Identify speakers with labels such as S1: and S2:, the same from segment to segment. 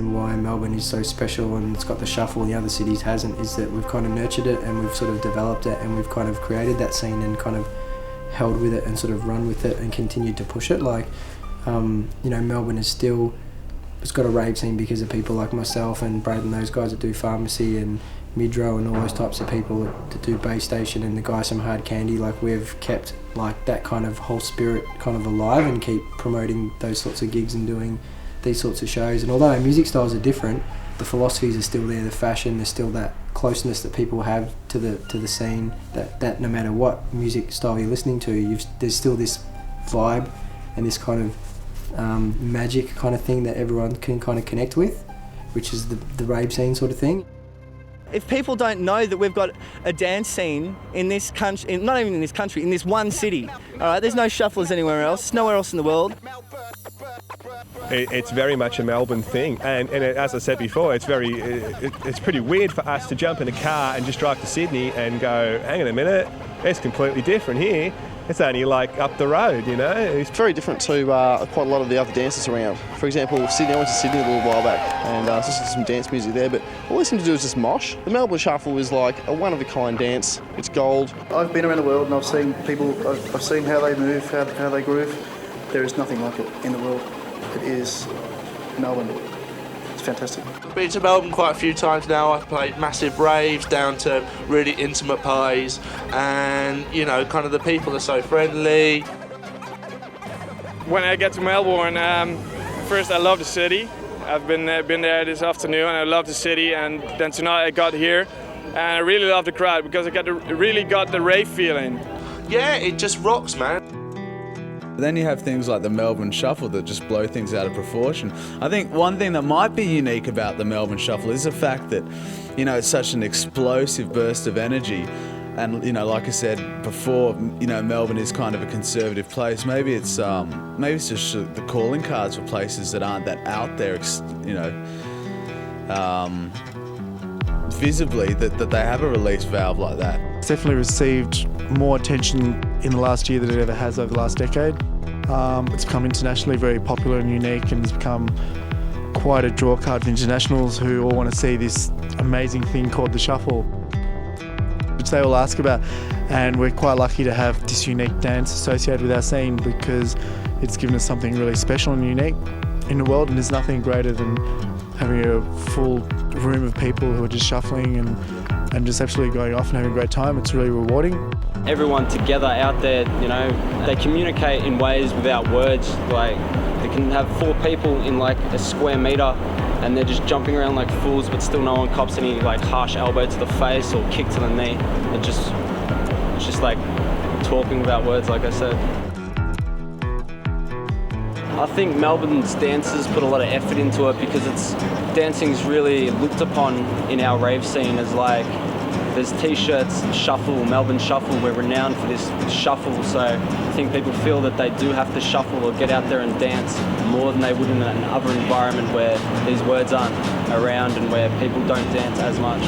S1: And why Melbourne is so special and it's got the shuffle and the other cities hasn't is that we've kind of nurtured it and we've sort of developed it and we've kind of created that scene and kind of held with it and sort of run with it and continued to push it. Like, Melbourne is still, it's got a rave scene because of people like myself and Brad and those guys that do Pharmacy and Midrow and all those types of people that do Base Station and the guys from Hard Candy. Like, we've kept like that kind of whole spirit kind of alive and keep promoting those sorts of gigs and doing these sorts of shows. And although our music styles are different, the philosophies are still there, the fashion, there's still that closeness that people have to the scene, that no matter what music style you're listening to, there's still this vibe and this kind of magic kind of thing that everyone can kind of connect with, which is the rave scene sort of thing.
S2: If people don't know that we've got a dance scene in this country, not even in this country, in this one city, all right, there's no shufflers anywhere else, nowhere else in the world.
S3: It's very much a Melbourne thing, and as I said before, it's pretty weird for us to jump in a car and just drive to Sydney and go, hang on a minute, it's completely different here. It's only like up the road, you know.
S4: It's very different to quite a lot of the other dances around. For example, Sydney, I went to Sydney a little while back and listened to some dance music there, but all they seem to do is just mosh. The Melbourne Shuffle is like a one-of-a-kind dance. It's gold.
S5: I've been around the world and I've seen people, I've seen how they move, how they groove. There is nothing like it in the world. It is Melbourne. It's fantastic.
S6: I've been to Melbourne quite a few times now. I've played massive raves down to really intimate parties, and kind of the people are so friendly.
S7: When I get to Melbourne, first I love the city. I've been there this afternoon and I love the city, and then tonight I got here and I really love the crowd because I really got the rave feeling.
S6: Yeah, it just rocks, man.
S8: Then you have things like the Melbourne Shuffle that just blow things out of proportion. I think one thing that might be unique about the Melbourne Shuffle is the fact that, it's such an explosive burst of energy. And, like I said before, Melbourne is kind of a conservative place. Maybe it's just the calling cards for places that aren't that out there, visibly, that they have a release valve like that.
S5: It's definitely received more attention in the last year than it ever has over the last decade. It's become internationally very popular and unique, and it's become quite a draw card for internationals who all want to see this amazing thing called the shuffle, which they all ask about. And we're quite lucky to have this unique dance associated with our scene because it's given us something really special and unique in the world, and there's nothing greater than having a full room of people who are just shuffling and just absolutely going off and having a great time. It's really rewarding.
S9: Everyone together out there, they communicate in ways without words. Like, they can have 4 people in like a square meter and they're just jumping around like fools, but still no one cops any like harsh elbow to the face or kick to the knee. It's just like talking without words, like I said. I think Melbourne's dancers put a lot of effort into it because dancing's really looked upon in our rave scene as like, there's t-shirts, shuffle, Melbourne Shuffle, we're renowned for this shuffle, so I think people feel that they do have to shuffle or get out there and dance more than they would in another environment where these words aren't around and where people don't dance as much.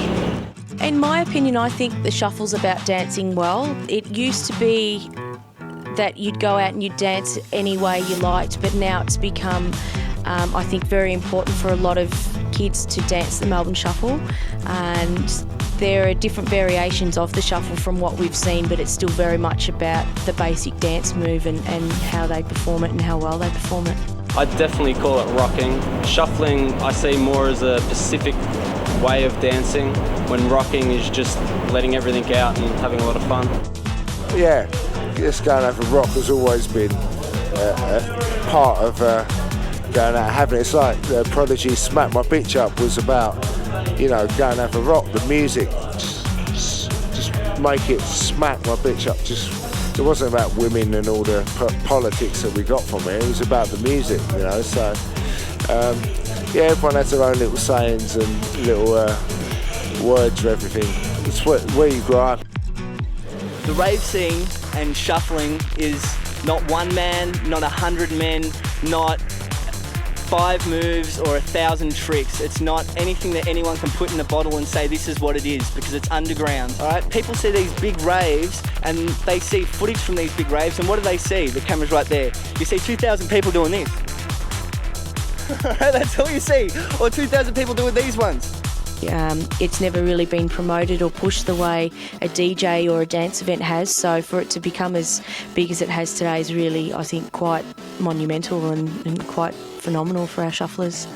S10: In my opinion, I think the shuffle's about dancing well. It used to be that you'd go out and you'd dance any way you liked, but now it's become, I think, very important for a lot of kids to dance the Melbourne Shuffle, and there are different variations of the shuffle from what we've seen, but it's still very much about the basic dance move and how they perform it and how well they perform it.
S9: I'd definitely call it rocking. Shuffling I see more as a specific way of dancing, when rocking is just letting everything out and having a lot of fun.
S11: Yeah, just going out for rock has always been a part of going out having it. It's like the Prodigy Smack My Bitch Up was about, going out for rock, the music, just make it smack my bitch up. It wasn't about women and all the politics that we got from it. It was about the music, So, everyone has their own little sayings and little words for everything. It's where you grow up.
S2: The rave scene and shuffling is not one man, not 100 men, not 5 moves or 1,000 tricks. It's not anything that anyone can put in a bottle and say this is what it is, because it's underground. All right, people see these big raves and they see footage from these big raves, and what do they see? The camera's right there. You see 2,000 people doing this.
S12: That's all you see. Or 2,000 people doing these ones.
S10: It's never really been promoted or pushed the way a DJ or a dance event has, so for it to become as big as it has today is really, I think, quite monumental and quite phenomenal for our shufflers.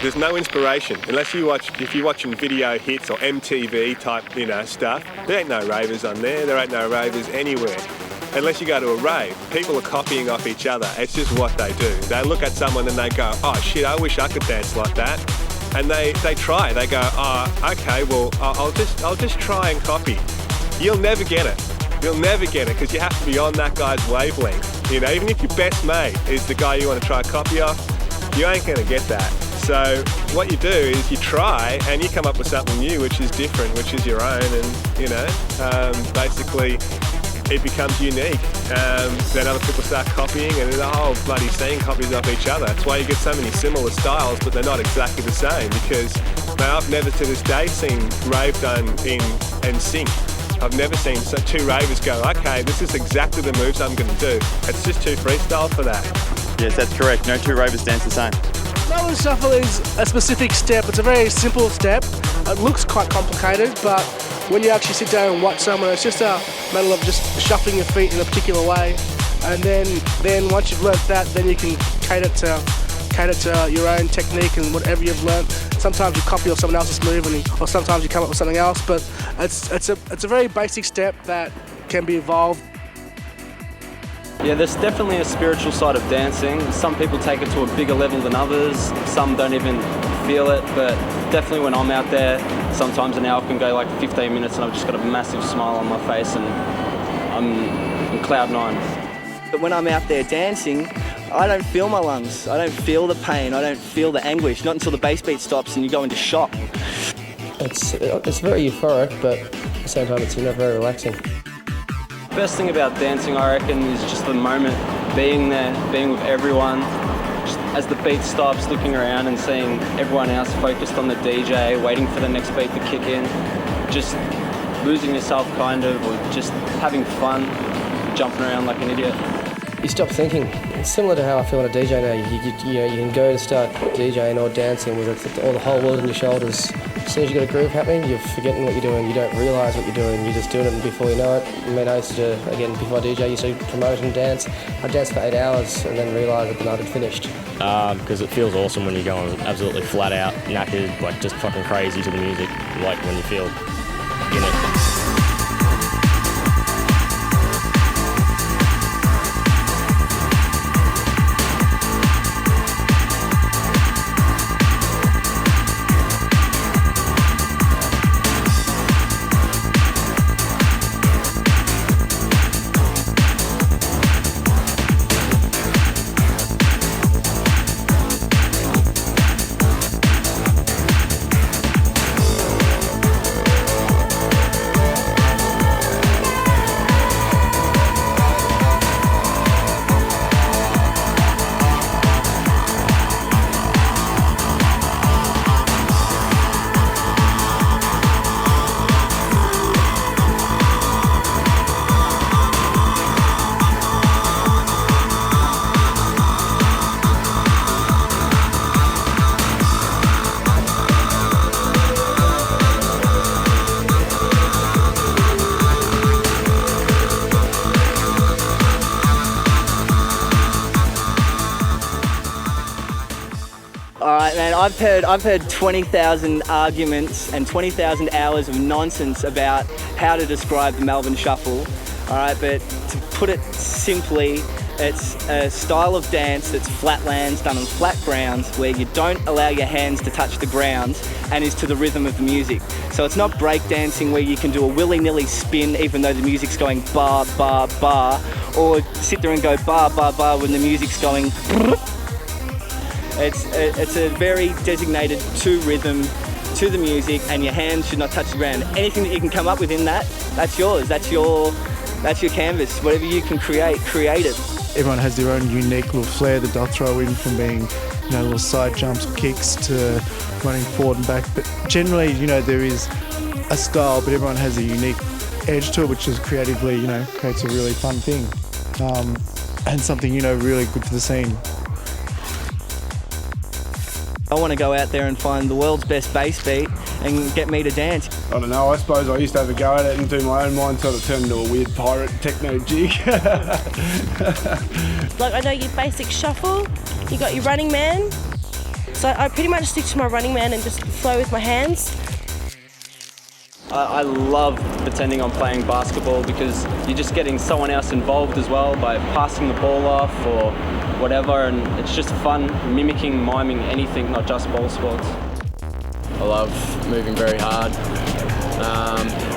S3: There's no inspiration unless if you're watching video hits or MTV type, stuff. There ain't no ravers on there. There ain't no ravers anywhere. Unless you go to a rave, people are copying off each other. It's just what they do. They look at someone and they go, "Oh shit, I wish I could dance like that," and they try. They go, "Oh, okay, well, I'll just try and copy." You'll never get it. You'll never get it because you have to be on that guy's wavelength. Even if your best mate is the guy you want to try and copy off, you ain't gonna get that. So what you do is you try and you come up with something new, which is different, which is your own, and basically it becomes unique. Then other people start copying, and the whole bloody scene copies off each other. That's why you get so many similar styles, but they're not exactly the same. Because I've never to this day seen rave done in sync. I've never seen two ravers go, "Okay, this is exactly the moves I'm going to do." It's just too freestyle for that.
S13: Yes, that's correct. No two ravers dance the same.
S14: Melbourne Shuffle is a specific step. It's a very simple step. It looks quite complicated, but when you actually sit down and watch someone, it's just a matter of just shuffling your feet in a particular way. And then once you've learnt that, then you can cater to your own technique and whatever you've learnt. Sometimes you copy off someone else's move, or sometimes you come up with something else. But it's a very basic step that can be evolved.
S9: Yeah, there's definitely a spiritual side of dancing. Some people take it to a bigger level than others. Some don't even feel it, but definitely when I'm out there, sometimes an hour can go like 15 minutes and I've just got a massive smile on my face and I'm in cloud nine.
S2: But when I'm out there dancing, I don't feel my lungs. I don't feel the pain. I don't feel the anguish. Not until the bass beat stops and you go into shock.
S1: It's very euphoric, but at the same time it's very relaxing.
S9: Best thing about dancing, I reckon, is just the moment, being there, being with everyone, just as the beat stops, looking around and seeing everyone else focused on the DJ, waiting for the next beat to kick in, just losing yourself kind of, or just having fun, jumping around like an idiot.
S1: You stop thinking. It's similar to how I feel on a DJ now. You can go to start DJing or dancing with all the whole world on your shoulders. As soon as you got a groove happening, you're forgetting what you're doing. You don't realise what you're doing. You're just doing it before you know it. I used to, before I DJ, I used to promote and dance. I'd dance for 8 hours and then realise that the night had finished.
S15: Because it feels awesome when you're going absolutely flat out, knackered, like just fucking crazy to the music, like when you feel in it.
S2: I've heard 20,000 arguments and 20,000 hours of nonsense about how to describe the Melbourne Shuffle. All right, but to put it simply, it's a style of dance that's flatlands, done on flat grounds, where you don't allow your hands to touch the ground and is to the rhythm of the music. So it's not breakdancing where you can do a willy-nilly spin even though the music's going bar, bar, bar, or sit there and go bar, bar, bar when the music's going. It's a very designated to rhythm, to the music, and your hands should not touch the ground. Anything that you can come up with in that, that's yours. That's your canvas. Whatever you can create it.
S5: Everyone has their own unique little flair that they'll throw in, from being, little side jumps, kicks, to running forward and back. But generally, there is a style, but everyone has a unique edge to it, which is creatively, creates a really fun thing. And something, really good for the scene.
S2: I want to go out there and find the world's best bass beat and get me to dance.
S16: I don't know, I suppose I used to have a go at it and do my own. Mine sort of turned into a weird pirate techno jig.
S17: Like, I know your basic shuffle, you got your running man. So I pretty much stick to my running man and just flow with my hands.
S9: I love pretending I'm playing basketball because you're just getting someone else involved as well by passing the ball off or whatever, and it's just fun mimicking, miming anything, not just ball sports.
S15: I love moving very hard.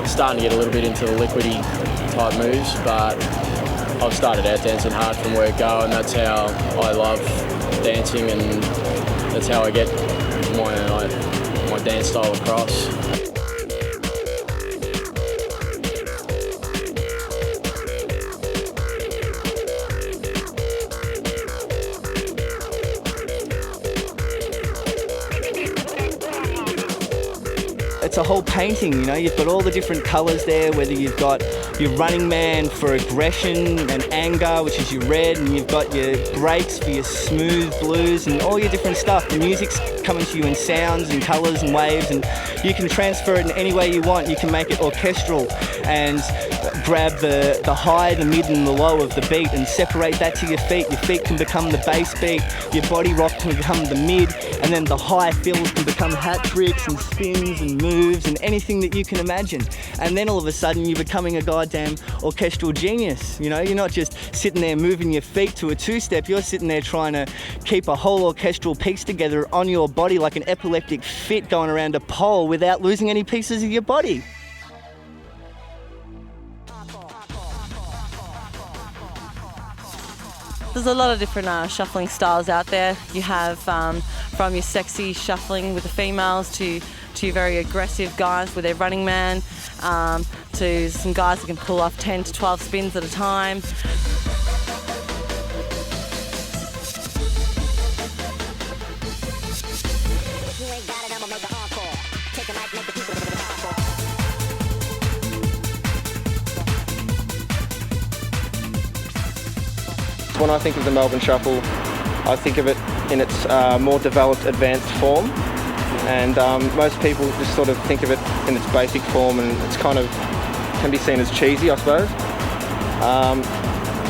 S15: Starting to get a little bit into the liquidy type moves, but I've started out dancing hard from word go, and that's how I love dancing, and that's how I get my dance style across.
S2: It's a whole painting, you've got all the different colours there, whether you've got your running man for aggression and anger, which is your red, and you've got your breaks for your smooth blues and all your different stuff. The music's coming to you in sounds and colours and waves, and you can transfer it in any way you want. You can make it orchestral and grab the high, the mid and the low of the beat and separate that to your feet. Your feet can become the bass beat, your body rock can become the mid, and then the high fills can become hat tricks and spins and moves and anything that you can imagine. And then all of a sudden you're becoming a goddamn orchestral genius. You're not just sitting there moving your feet to a two-step, you're sitting there trying to keep a whole orchestral piece together on your body like an epileptic fit going around a pole without losing any pieces of your body.
S17: There's a lot of different shuffling styles out there. You have from your sexy shuffling with the females to very aggressive guys with their running man, to some guys that can pull off 10 to 12 spins at a time.
S18: When I think of the Melbourne Shuffle, I think of it in its more developed, advanced form, and most people just sort of think of it in its basic form, and it's kind of can be seen as cheesy, I suppose.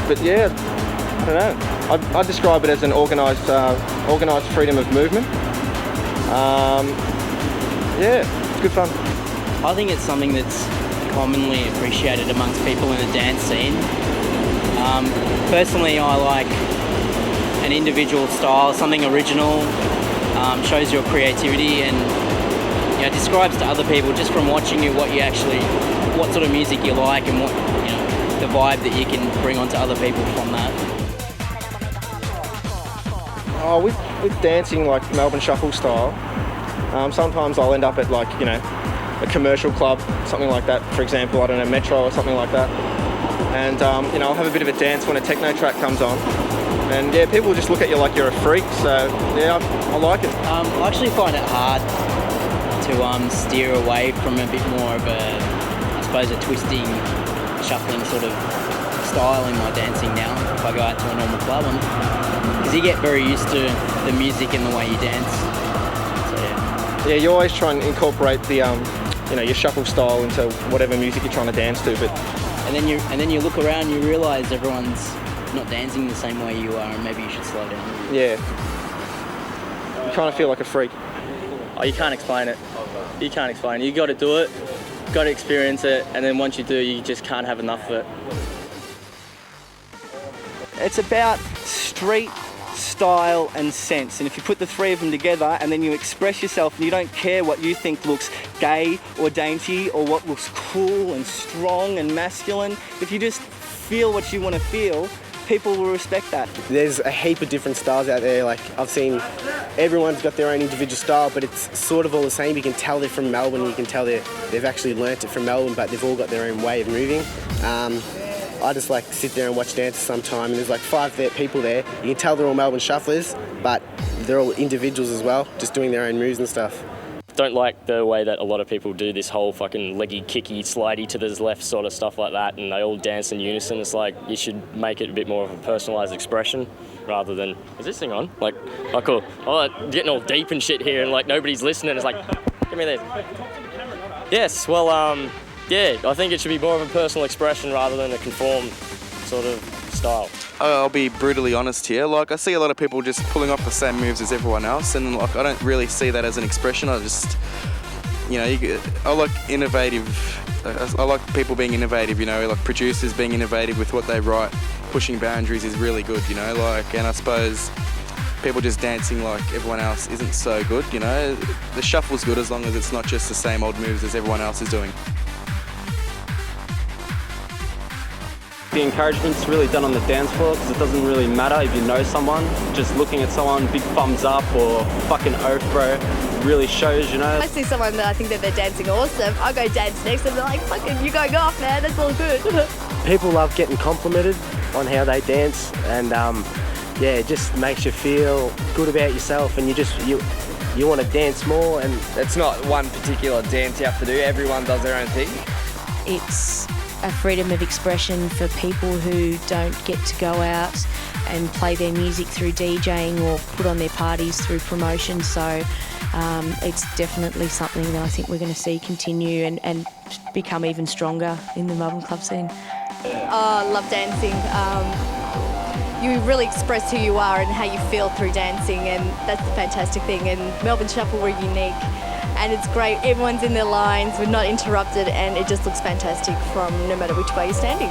S18: But yeah, I don't know. I'd describe it as an organised freedom of movement. Yeah, it's good fun.
S19: I think it's something that's commonly appreciated amongst people in the dance scene. Personally, I like an individual style, something original, shows your creativity and describes to other people just from watching you what sort of music you like and what the vibe that you can bring onto other people from that.
S18: Oh, with dancing like Melbourne Shuffle style, sometimes I'll end up at a commercial club, something like that. For example, I don't know, Metro or something like that. And I'll have a bit of a dance when a techno track comes on, and yeah, people just look at you like you're a freak. So yeah, I like it.
S19: I actually find it hard to steer away from a bit more of a twisting, shuffling sort of style in my dancing now. If I go out to a normal club, because you get very used to the music and the way you dance. So yeah.
S18: Yeah, you always try and incorporate the your shuffle style into whatever music you're trying to dance to, but.
S19: And then you look around, you realise everyone's not dancing the same way you are, and maybe you should slow down.
S18: Yeah. You kind of feel like a freak.
S9: Oh, you can't explain it. You can't explain it. You got to do it, got to experience it, and then once you do, you just can't have enough of it.
S2: It's about street, style and sense, and if you put the three of them together and then you express yourself and you don't care what you think looks gay or dainty or what looks cool and strong and masculine, if you just feel what you want to feel, people will respect that.
S12: There's a heap of different styles out there. Like, I've seen everyone's got their own individual style, but it's sort of all the same. You can tell they're from Melbourne, you can tell they've actually learnt it from Melbourne, but they've all got their own way of moving. I just like to sit there and watch dances sometime, and there's like 5 people there. You can tell they're all Melbourne shufflers, but they're all individuals as well, just doing their own moves and stuff.
S20: Don't like the way that a lot of people do this whole fucking leggy, kicky, slidey to the left sort of stuff like that, and they all dance in unison. It's like you should make it a bit more of a personalised expression rather than, is this thing on? Like, oh cool, oh, getting all deep and shit here and like nobody's listening. It's like, give me this. Yes, well, yeah, I think it should be more of a personal expression rather than a conformed sort of style.
S13: I'll be brutally honest here. Like, I see a lot of people just pulling off the same moves as everyone else, and like I don't really see that as an expression. I just, you know, I like innovative. I like people being innovative. You know, like producers being innovative with what they write, pushing boundaries is really good. You know, like, and I suppose people just dancing like everyone else isn't so good. You know, the shuffle's good as long as it's not just the same old moves as everyone else is doing.
S9: The encouragement's really done on the dance floor because it doesn't really matter if you know someone. Just looking at someone, big thumbs up or fucking oath, bro, really shows, you know.
S21: I see someone that I think that they're dancing awesome, I go dance next and they're like, fucking, you going off, man, that's all good.
S22: People love getting complimented on how they dance, and yeah, it just makes you feel good about yourself, and you want to dance more. And
S23: it's not one particular dance you have to do, everyone does their own thing.
S10: It's a freedom of expression for people who don't get to go out and play their music through DJing or put on their parties through promotion. So it's definitely something that I think we're going to see continue and become even stronger in the Melbourne club scene.
S21: Oh, I love dancing. You really express who you are and how you feel through dancing, and that's the fantastic thing. And Melbourne Shuffle, we're unique. And it's great, everyone's in their lines, we're not interrupted, and it just looks fantastic from no matter which way you're standing.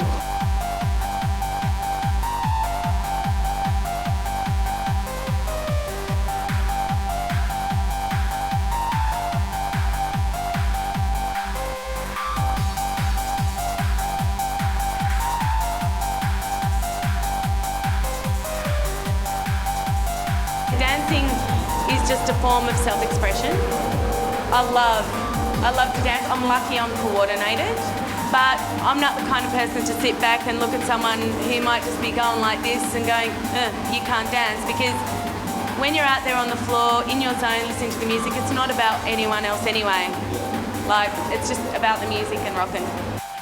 S24: Dancing is just a form of self-expression. I love to dance. I'm lucky I'm coordinated, but I'm not the kind of person to sit back and look at someone who might just be going like this and going, you can't dance, because when you're out there on the floor, in your zone, listening to the music, it's not about anyone else anyway. Like, it's just about the music and rocking.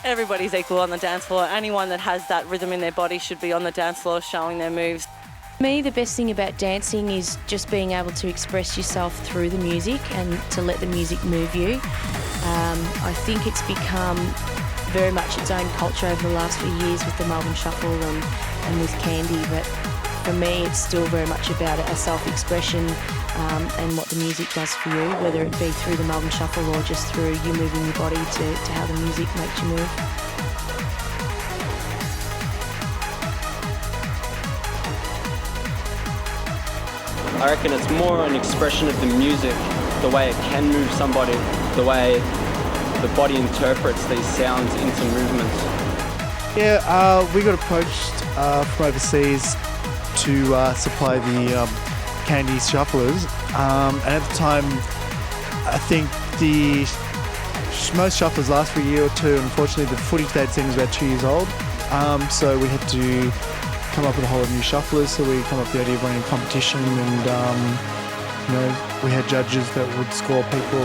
S17: Everybody's equal on the dance floor. Anyone that has that rhythm in their body should be on the dance floor showing their moves.
S10: For me, the best thing about dancing is just being able to express yourself through the music and to let the music move you. I think it's become very much its own culture over the last few years with the Melbourne Shuffle and with Candy, but for me it's still very much about a self-expression and what the music does for you, whether it be through the Melbourne Shuffle or just through you moving your body to how the music makes you move.
S9: I reckon it's more an expression of the music, the way it can move somebody, the way the body interprets these sounds into movements.
S5: Yeah, we got approached from overseas to supply the Candy Shufflers, and at the time I think most shufflers last for a year or two. Unfortunately, the footage they'd seen was about 2 years old, so we had to come up with a whole lot of new shufflers. So we come up with the idea of running a competition, and you know, we had judges that would score people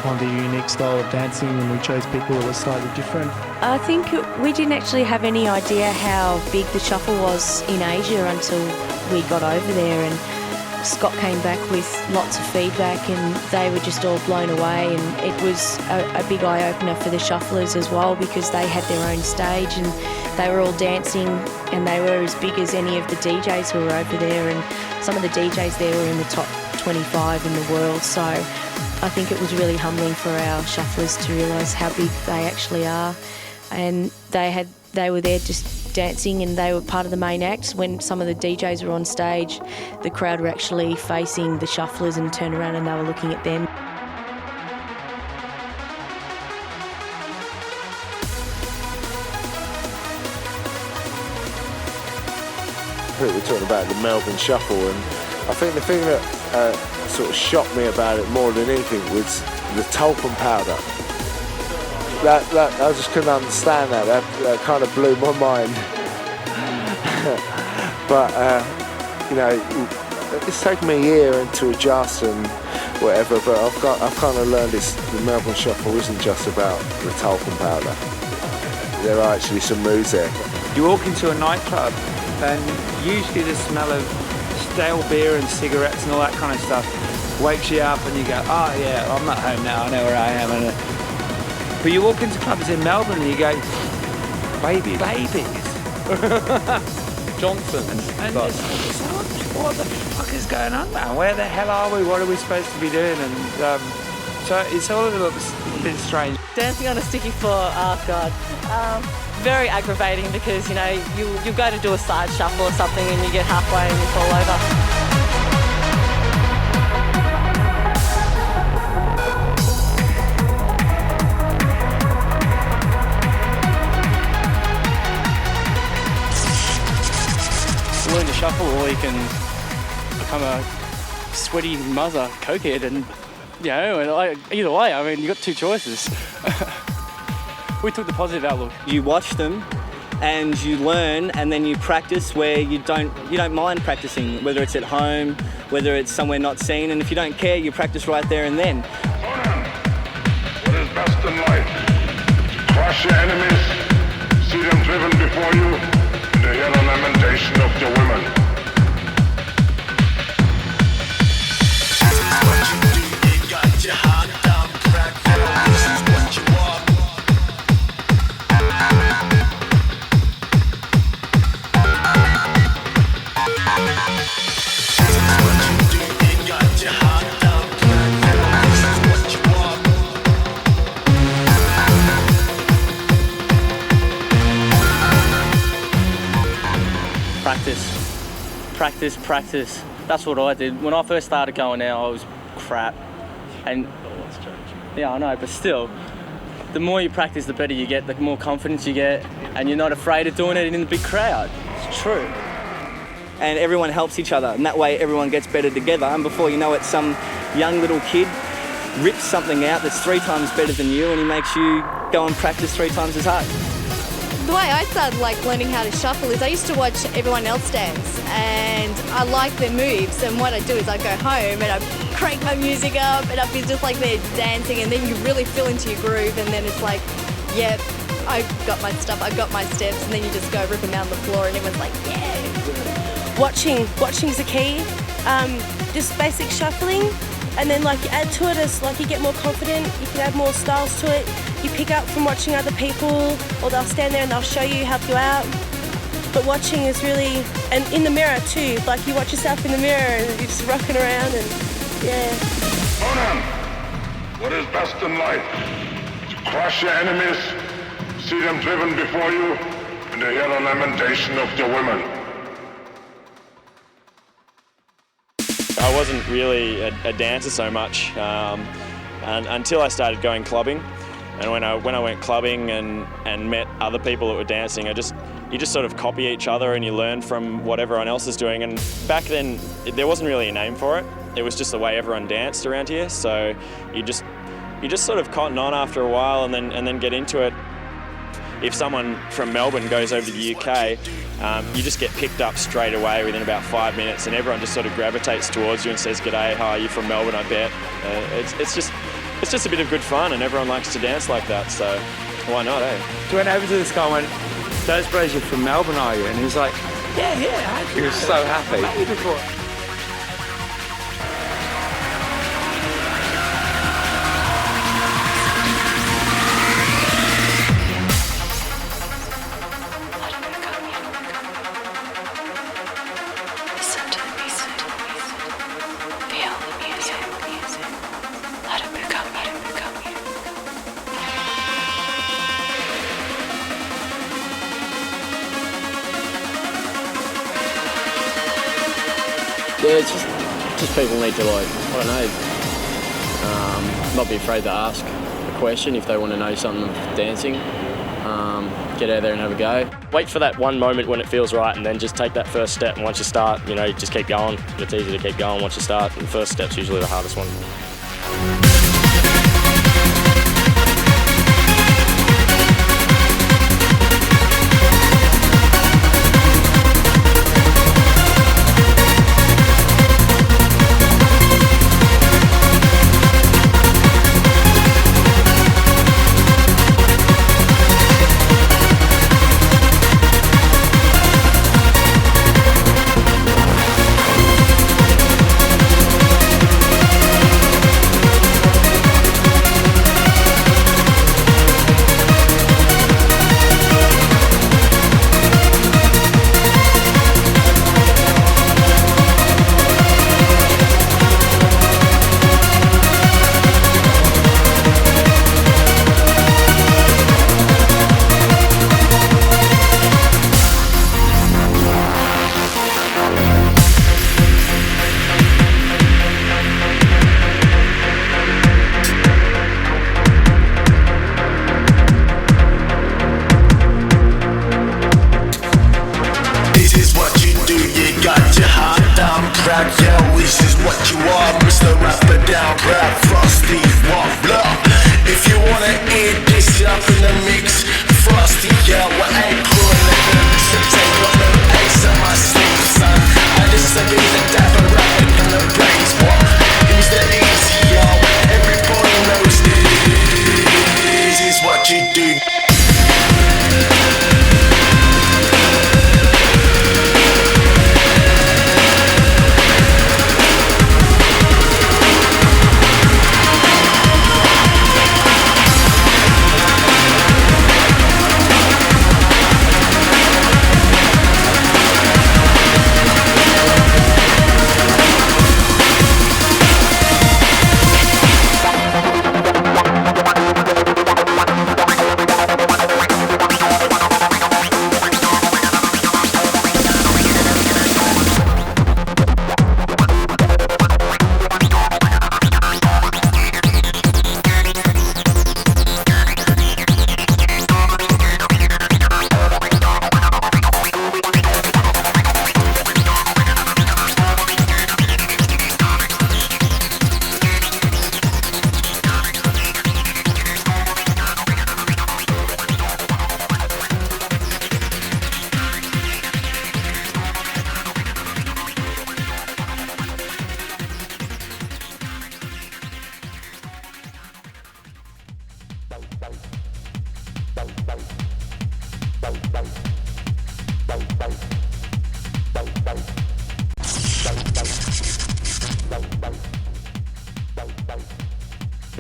S5: on the unique style of dancing, and we chose people that were slightly different.
S10: I think we didn't actually have any idea how big the shuffle was in Asia until we got over there, and Scott came back with lots of feedback and they were just all blown away, and it was a big eye-opener for the shufflers as well, because they had their own stage and they were all dancing and they were as big as any of the DJs who were over there, and some of the DJs there were in the top 25 in the world. So I think it was really humbling for our shufflers to realise how big they actually are, and they were there just dancing, and they were part of the main act. When some of the DJs were on stage, the crowd were actually facing the shufflers and turned around and they were looking at them.
S11: We're talking about the Melbourne Shuffle, and I think the thing that sort of shocked me about it more than anything was the talcum powder. That I just couldn't understand that. That kind of blew my mind. But you know, it's taken me a year to adjust and whatever. But I've kind of learned the Melbourne Shuffle isn't just about the talcum powder. There are actually some moves there.
S4: You walk into a nightclub, and usually the smell of stale beer and cigarettes and all that kind of stuff wakes you up, and you go, oh yeah, I'm not home now, I know where I am. But you walk into clubs in Melbourne and you go, babies.
S6: Johnson.
S4: And it's what the fuck is going on now? Where the hell are we? What are we supposed to be doing? And so it's all a little bit strange.
S17: Dancing on a sticky floor, oh God. Very aggravating because, you know, you go to do a side shuffle or something and you get halfway and you fall over.
S7: Learn to shuffle, or you can become a sweaty mother cokehead, and you know, either way, I mean, you got two choices. We took the positive outlook.
S2: You watch them and you learn, and then you practice where you don't mind practicing, whether it's at home, whether it's somewhere not seen, and if you don't care, you practice right there and then.
S8: What is best in life? Crush your enemies, see them driven before you, and to hear the lamentation of your women.
S7: Practice. That's what I did. When I first started going out, I was crap. And yeah, I know, but still, the more you practice, the better you get, the more confidence you get, and you're not afraid of doing it in the big crowd. It's true.
S2: And everyone helps each other, and that way everyone gets better together, and before you know it, some young little kid rips something out that's 3 times better than you, and he makes you go and practice 3 times as hard.
S21: The way I started learning how to shuffle is I used to watch everyone else dance, and I like their moves, and what I do is I go home and I crank my music up and I'd be just like there dancing, and then you really feel into your groove, and then it's like, yep, I got my stuff, I got my steps, and then you just go rip them out on the floor and everyone's like, yeah.
S25: Watching's the key. Just basic shuffling, and then you add to it as you get more confident, you can add more styles to it. You pick up from watching other people, or they'll stand there and they'll show you, help you out. But watching is really, and in the mirror too, you watch yourself in the mirror and you're just rocking around and yeah.
S8: Conan, what is best in life? To crush your enemies, see them driven before you, and to hear the lamentation of your women.
S20: I wasn't really a dancer so much and until I started going clubbing. And when I went clubbing and met other people that were dancing, you just sort of copy each other and you learn from what everyone else is doing. And back then, there wasn't really a name for it. It was just the way everyone danced around here. So you just sort of cotton on after a while and then get into it. If someone from Melbourne goes over to the UK, you just get picked up straight away within about 5 minutes, and everyone just sort of gravitates towards you and says, "G'day, how are you from Melbourne? I bet." It's just a bit of good fun, and everyone likes to dance like that, so why not, eh?
S4: So I went over to this guy and went, "Those brothers, you're from Melbourne, are you?" And he was like, "Yeah,
S6: He was so happy.
S4: Met you before."
S26: Listen to the music. Feel the music. Let it be.
S1: Yeah, it's just people need to, like, I don't know, not be afraid to ask a question if they want to know something of dancing. Get out there and have a go.
S20: Wait for that one moment when it feels right, and then just take that first step. And once you start, you know, just keep going. It's easy to keep going once you start. And the first step's usually the hardest one.
S3: Yeah, this is what you are, Mr. Rapper down crowd, Frosty, Wobbler. If you wanna eat this up in the mix, Frosty, yeah, what ain't pulling it, so take off the ace of my sleeve, son. I just to be the dapper rapper in the place, what? Who's the easy, yo? Everybody knows this is what you do.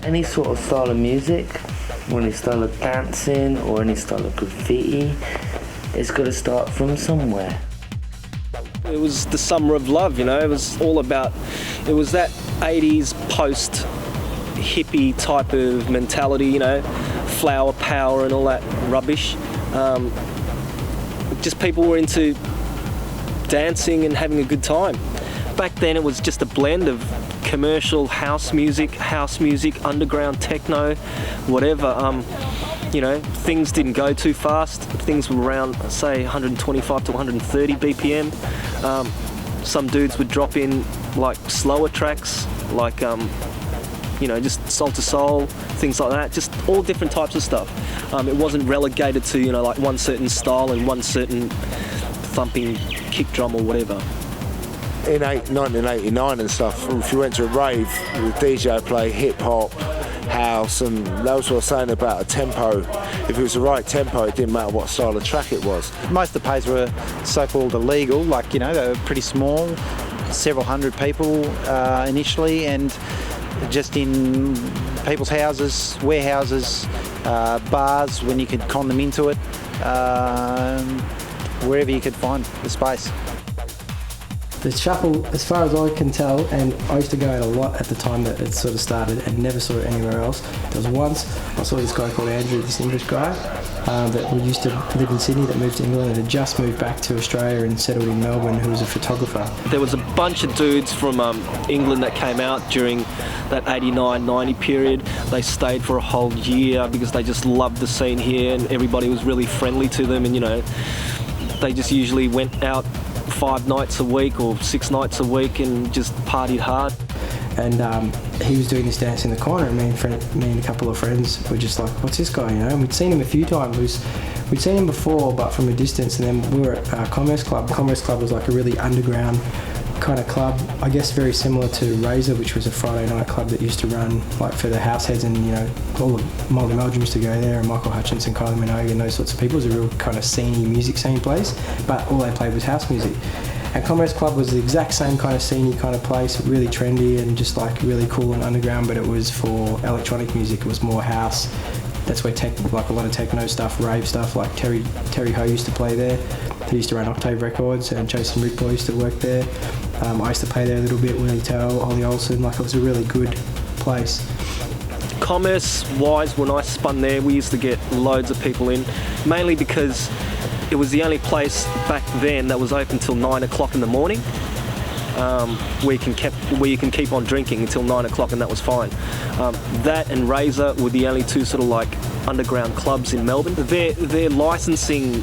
S14: Any sort of style of music, or any style of dancing, or any style of graffiti, it's got to start from somewhere.
S18: It was the summer of love, you know, it was all about, it was that 80s post hippie type of mentality, you know, flower power and all that rubbish. Just people were into dancing and having a good time. Back then it was just a blend of commercial house music, underground techno, whatever. You know, things didn't go too fast. Things were around, say, 125 to 130 BPM. Some dudes would drop in like slower tracks, like you know, just soul to soul, things like that. Just all different types of stuff. It wasn't relegated to, you know, like one certain style and one certain thumping kick drum or whatever.
S11: In 1989 and stuff, if you went to a rave, the DJ play hip-hop, house, and those were saying about a tempo. If it was the right tempo, it didn't matter what style of track it was.
S15: Most of the plays were so-called illegal, like, you know, they were pretty small, several hundred people initially, and just in people's houses, warehouses, bars, when you could con them into it, wherever you could find the space.
S12: The shuffle, as far as I can tell, and I used to go out a lot at the time that it sort of started and never saw it anywhere else. There was once I saw this guy called Andrew, this English guy, that we used to live in Sydney, that moved to England and had just moved back to Australia and settled in Melbourne, who was a photographer.
S18: There was a bunch of dudes from England that came out during that 89-90 period. They stayed for a whole year because they just loved the scene here and everybody was really friendly to them, and they just usually went out 5 nights a week or 6 nights a week and just partied hard.
S12: And he was doing this dance in the corner, and me and a couple of friends were just like, what's this guy, And we'd seen him a few times. We'd seen him before, but from a distance, and then we were at Commerce Club. Commerce Club was like a really underground kind of club, I guess very similar to Razor, which was a Friday night club that used to run like for the house heads, and all the Molly Meldrum used to go there, and Michael Hutchinson, Kylie Minogue and those sorts of people. It was a real kind of sceney music scene place, but all they played was house music. And Commerce Club was the exact same kind of sceney kind of place, really trendy and just like really cool and underground, but it was for electronic music. It was more house. That's where like a lot of techno stuff, rave stuff, like Terry Ho used to play there. He used to run Octave Records, and Jason Rickboy used to work there. I used to play there a little bit, Willie Tell, Ollie Olsen. Like, it was a really good place.
S18: Commerce-wise, when I spun there, we used to get loads of people in, mainly because it was the only place back then that was open till 9 o'clock in the morning, where you can keep on drinking until 9 o'clock, and that was fine. That and Razor were the only two sort of like underground clubs in Melbourne. Their licensing,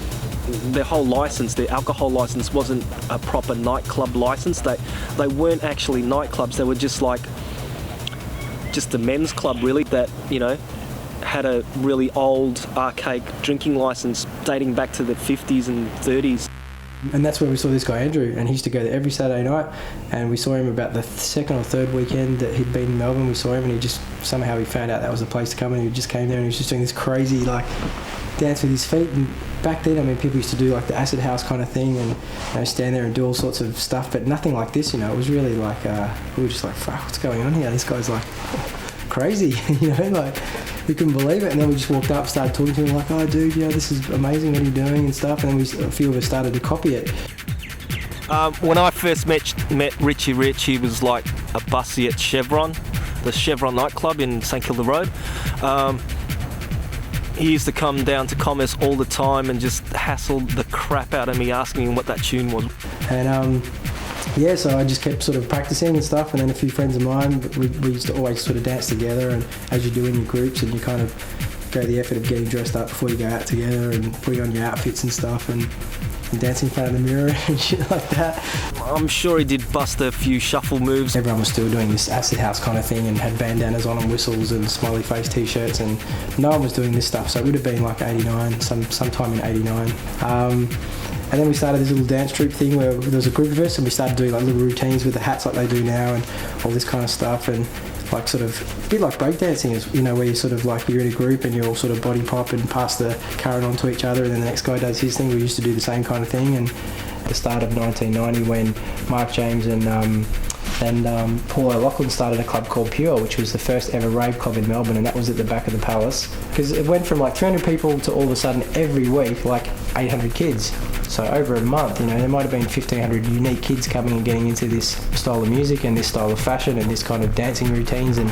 S18: their whole license, their alcohol license, wasn't a proper nightclub license. They weren't actually nightclubs. They were just a men's club, really, that had a really old archaic drinking license dating back to the 50s and 30s.
S12: And that's where we saw this guy Andrew, and he used to go there every Saturday night, and we saw him about the second or third weekend that he'd been in Melbourne. We saw him, and he found out that was the place to come, and he just came there and he was just doing this crazy dance with his feet. And back then, people used to do like the acid house kind of thing, and stand there and do all sorts of stuff, but nothing like this. It was really like we were just like, fuck, what's going on here? This guy's like crazy, we couldn't believe it. And then we just walked up, started talking to him like, oh dude, this is amazing, what are you doing and stuff. And then a few of us started to copy it.
S18: When I first met Richie Rich, he was like a bussy at Chevron, the Chevron nightclub in St Kilda Road. He used to come down to Commerce all the time and just hassle the crap out of me, asking him what that tune was.
S12: And so I just kept sort of practicing and stuff, and then a few friends of mine, we used to always sort of dance together, and as you do in your groups, and you kind of go the effort of getting dressed up before you go out together and putting on your outfits and stuff, and dancing in front of the mirror and shit like that.
S18: I'm sure he did bust a few shuffle moves.
S12: Everyone was still doing this acid house kind of thing and had bandanas on and whistles and smiley face t-shirts, and no one was doing this stuff, so it would have been like 89, sometime in 89. And then we started this little dance troupe thing where there was a group of us, and we started doing like little routines with the hats like they do now and all this kind of stuff, and like sort of a bit like breakdancing, where you sort of like you're in a group and you're all sort of body pop and pass the current on to each other, and then the next guy does his thing. We used to do the same kind of thing. And at the start of 1990, when Mark James and Paul O'Loughlin started a club called Pure, which was the first ever rave club in Melbourne, and that was at the back of the Palace, because it went from like 300 people to all of a sudden every week like 800 kids. So over a month, there might have been 1,500 unique kids coming and getting into this style of music and this style of fashion and this kind of dancing routines and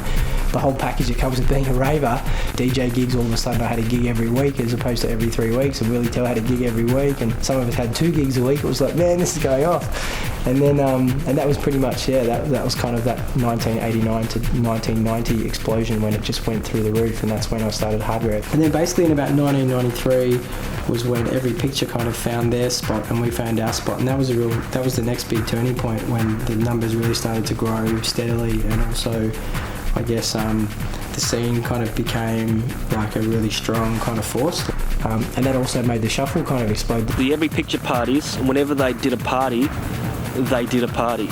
S12: the whole package that comes with being a raver. DJ gigs, all of a sudden I had a gig every week as opposed to every 3 weeks, and Willie Tell had a gig every week, and some of us had 2 gigs a week. It was like, man, this is going off. And then, and that was pretty much, that was kind of that 1989 to 1990 explosion when it just went through the roof, and that's when I started Hardware. And then basically in about 1993 was when every picture kind of found their spot and we found our spot, and that was the next big turning point when the numbers really started to grow steadily, and also I guess the scene kind of became like a really strong kind of force, and that also made the shuffle kind of explode.
S18: The Every Picture parties, whenever they did a party, they did a party.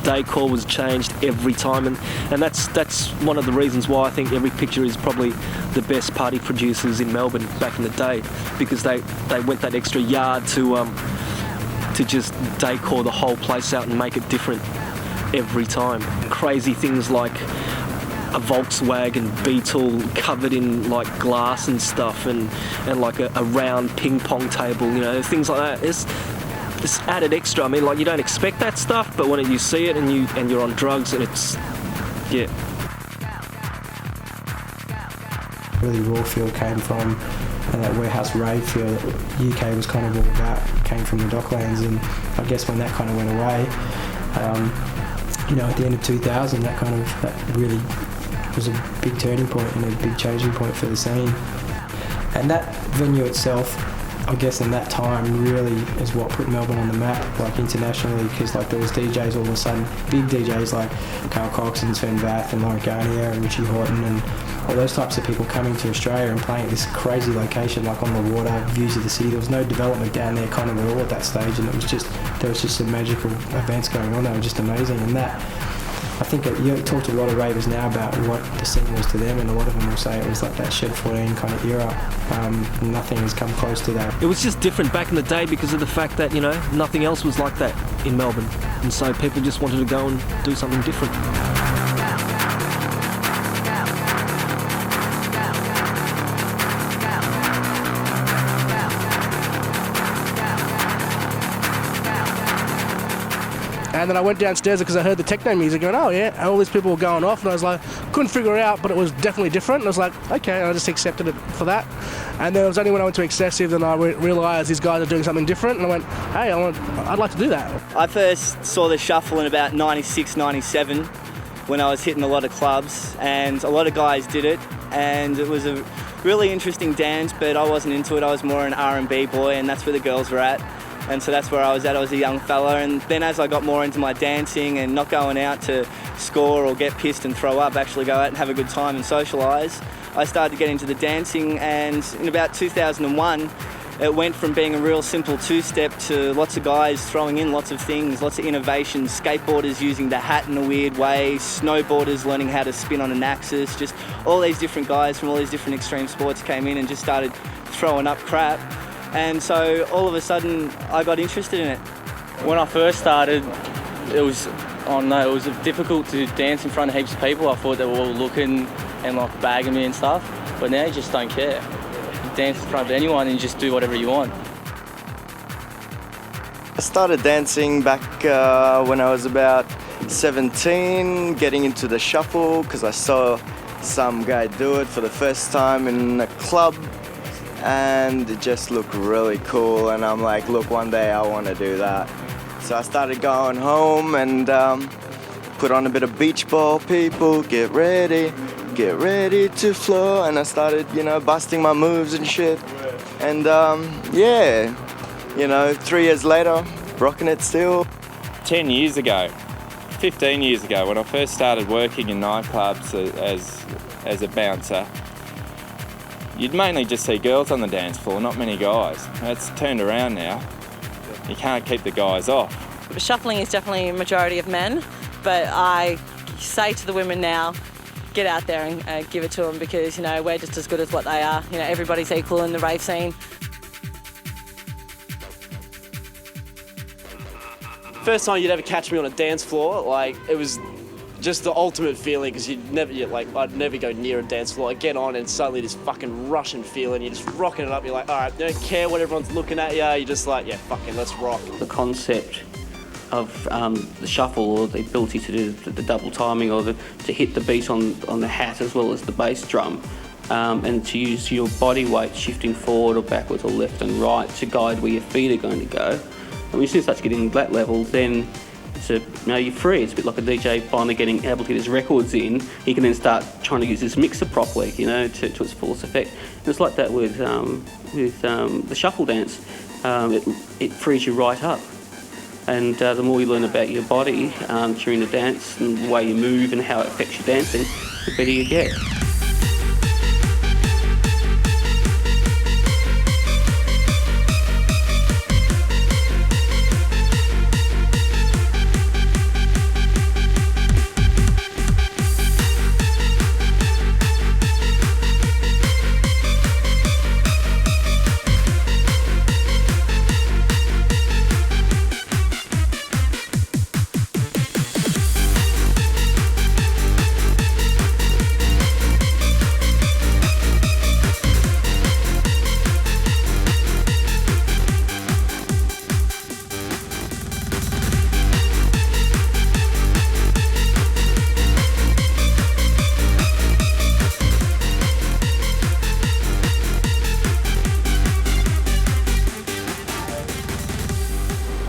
S18: Decor was changed every time, and that's one of the reasons why I think Every Picture is probably the best party producers in Melbourne back in the day, because they went that extra yard to just decor the whole place out and make it different every time. Crazy things like a Volkswagen Beetle covered in like glass and stuff, and like a round ping pong table, things like that.
S13: this added extra. I mean, like, you don't expect that stuff, but when you see it and you're on drugs, and it's, yeah.
S12: Really raw feel came from that warehouse rave feel that UK was kind of all about, came from the Docklands, and I guess when that kind of went away, you know, at the end of 2000, that really was a big turning point and a big changing point for the scene. And that venue itself, I guess in that time, really is what put Melbourne on the map, like internationally, because like there was DJs all of a sudden, big DJs like Carl Cox and Sven Vath and Lauren Garnier and Richie Horton and all those types of people coming to Australia and playing at this crazy location, like on the water, views of the city. There was no development down there kind of at all at that stage, and there was just some magical events going on. They were just amazing, and that, I think you talk to a lot of ravers now about what the scene was to them, and a lot of them will say it was like that Shed 14 kind of era. Nothing has come close to that.
S13: It was just different back in the day because of the fact that, you know, nothing else was like that in Melbourne. And so people just wanted to go and do something different.
S16: And then I went downstairs because I heard the techno music going, oh yeah, and all these people were going off, and I was like, couldn't figure it out, but it was definitely different. And I was like, okay, and I just accepted it for that. And then it was only when I went to Excessive that I realised these guys are doing something different, and I went, hey, I'd like to do that.
S2: I first saw the shuffle in about 96, 97 when I was hitting a lot of clubs, and a lot of guys did it, and it was a really interesting dance, but I wasn't into it. I was more an R&B boy, and that's where the girls were at. And so that's where I was at. I was a young fella, and then as I got more into my dancing and not going out to score or get pissed and throw up, actually go out and have a good time and socialise, I started to get into the dancing, and in about 2001 it went from being a real simple two-step to lots of guys throwing in lots of things, lots of innovations, skateboarders using the hat in a weird way, snowboarders learning how to spin on an axis, just all these different guys from all these different extreme sports came in and just started throwing up crap. And so all of a sudden I got interested in it.
S7: When I first started, it was difficult to dance in front of heaps of people. I thought they were all looking and like bagging me and stuff, but now you just don't care. You dance in front of anyone and you just do whatever you want.
S19: I started dancing back when I was about 17, getting into the shuffle because I saw some guy do it for the first time in a club, and it just looked really cool, and I'm like, look, one day I want to do that. So I started going home and put on a bit of beach ball. People, get ready to flow. And I started, you know, busting my moves and shit. And yeah, you know, 3 years later, rocking it still.
S6: 10 years ago, 15 years ago, when I first started working in nightclubs as a bouncer, you'd mainly just see girls on the dance floor, not many guys. That's turned around now. You can't keep the guys off.
S17: Shuffling is definitely a majority of men, but I say to the women now, get out there and give it to them, because, you know, we're just as good as what they are. You know, everybody's equal in the rave scene.
S22: First time you'd ever catch me on a dance floor, like, it was just the ultimate feeling, because I'd never go near a dance floor. I'd get on and suddenly this fucking rushing feeling, you're just rocking it up, you're like, all right, don't care what everyone's looking at you, you're just like, yeah, fucking, let's rock.
S23: The concept of the shuffle, or the ability to do the double timing, or to hit the beat on the hat as well as the bass drum, and to use your body weight shifting forward or backwards or left and right to guide where your feet are going to go. And when you soon start getting to that level, then you're free. It's a bit like a DJ finally getting able to get his records in. He can then start trying to use his mixer properly, you know, to its fullest effect. And it's like that with the shuffle dance. It frees you right up. And the more you learn about your body during the dance and the way you move and how it affects your dancing, the better you get.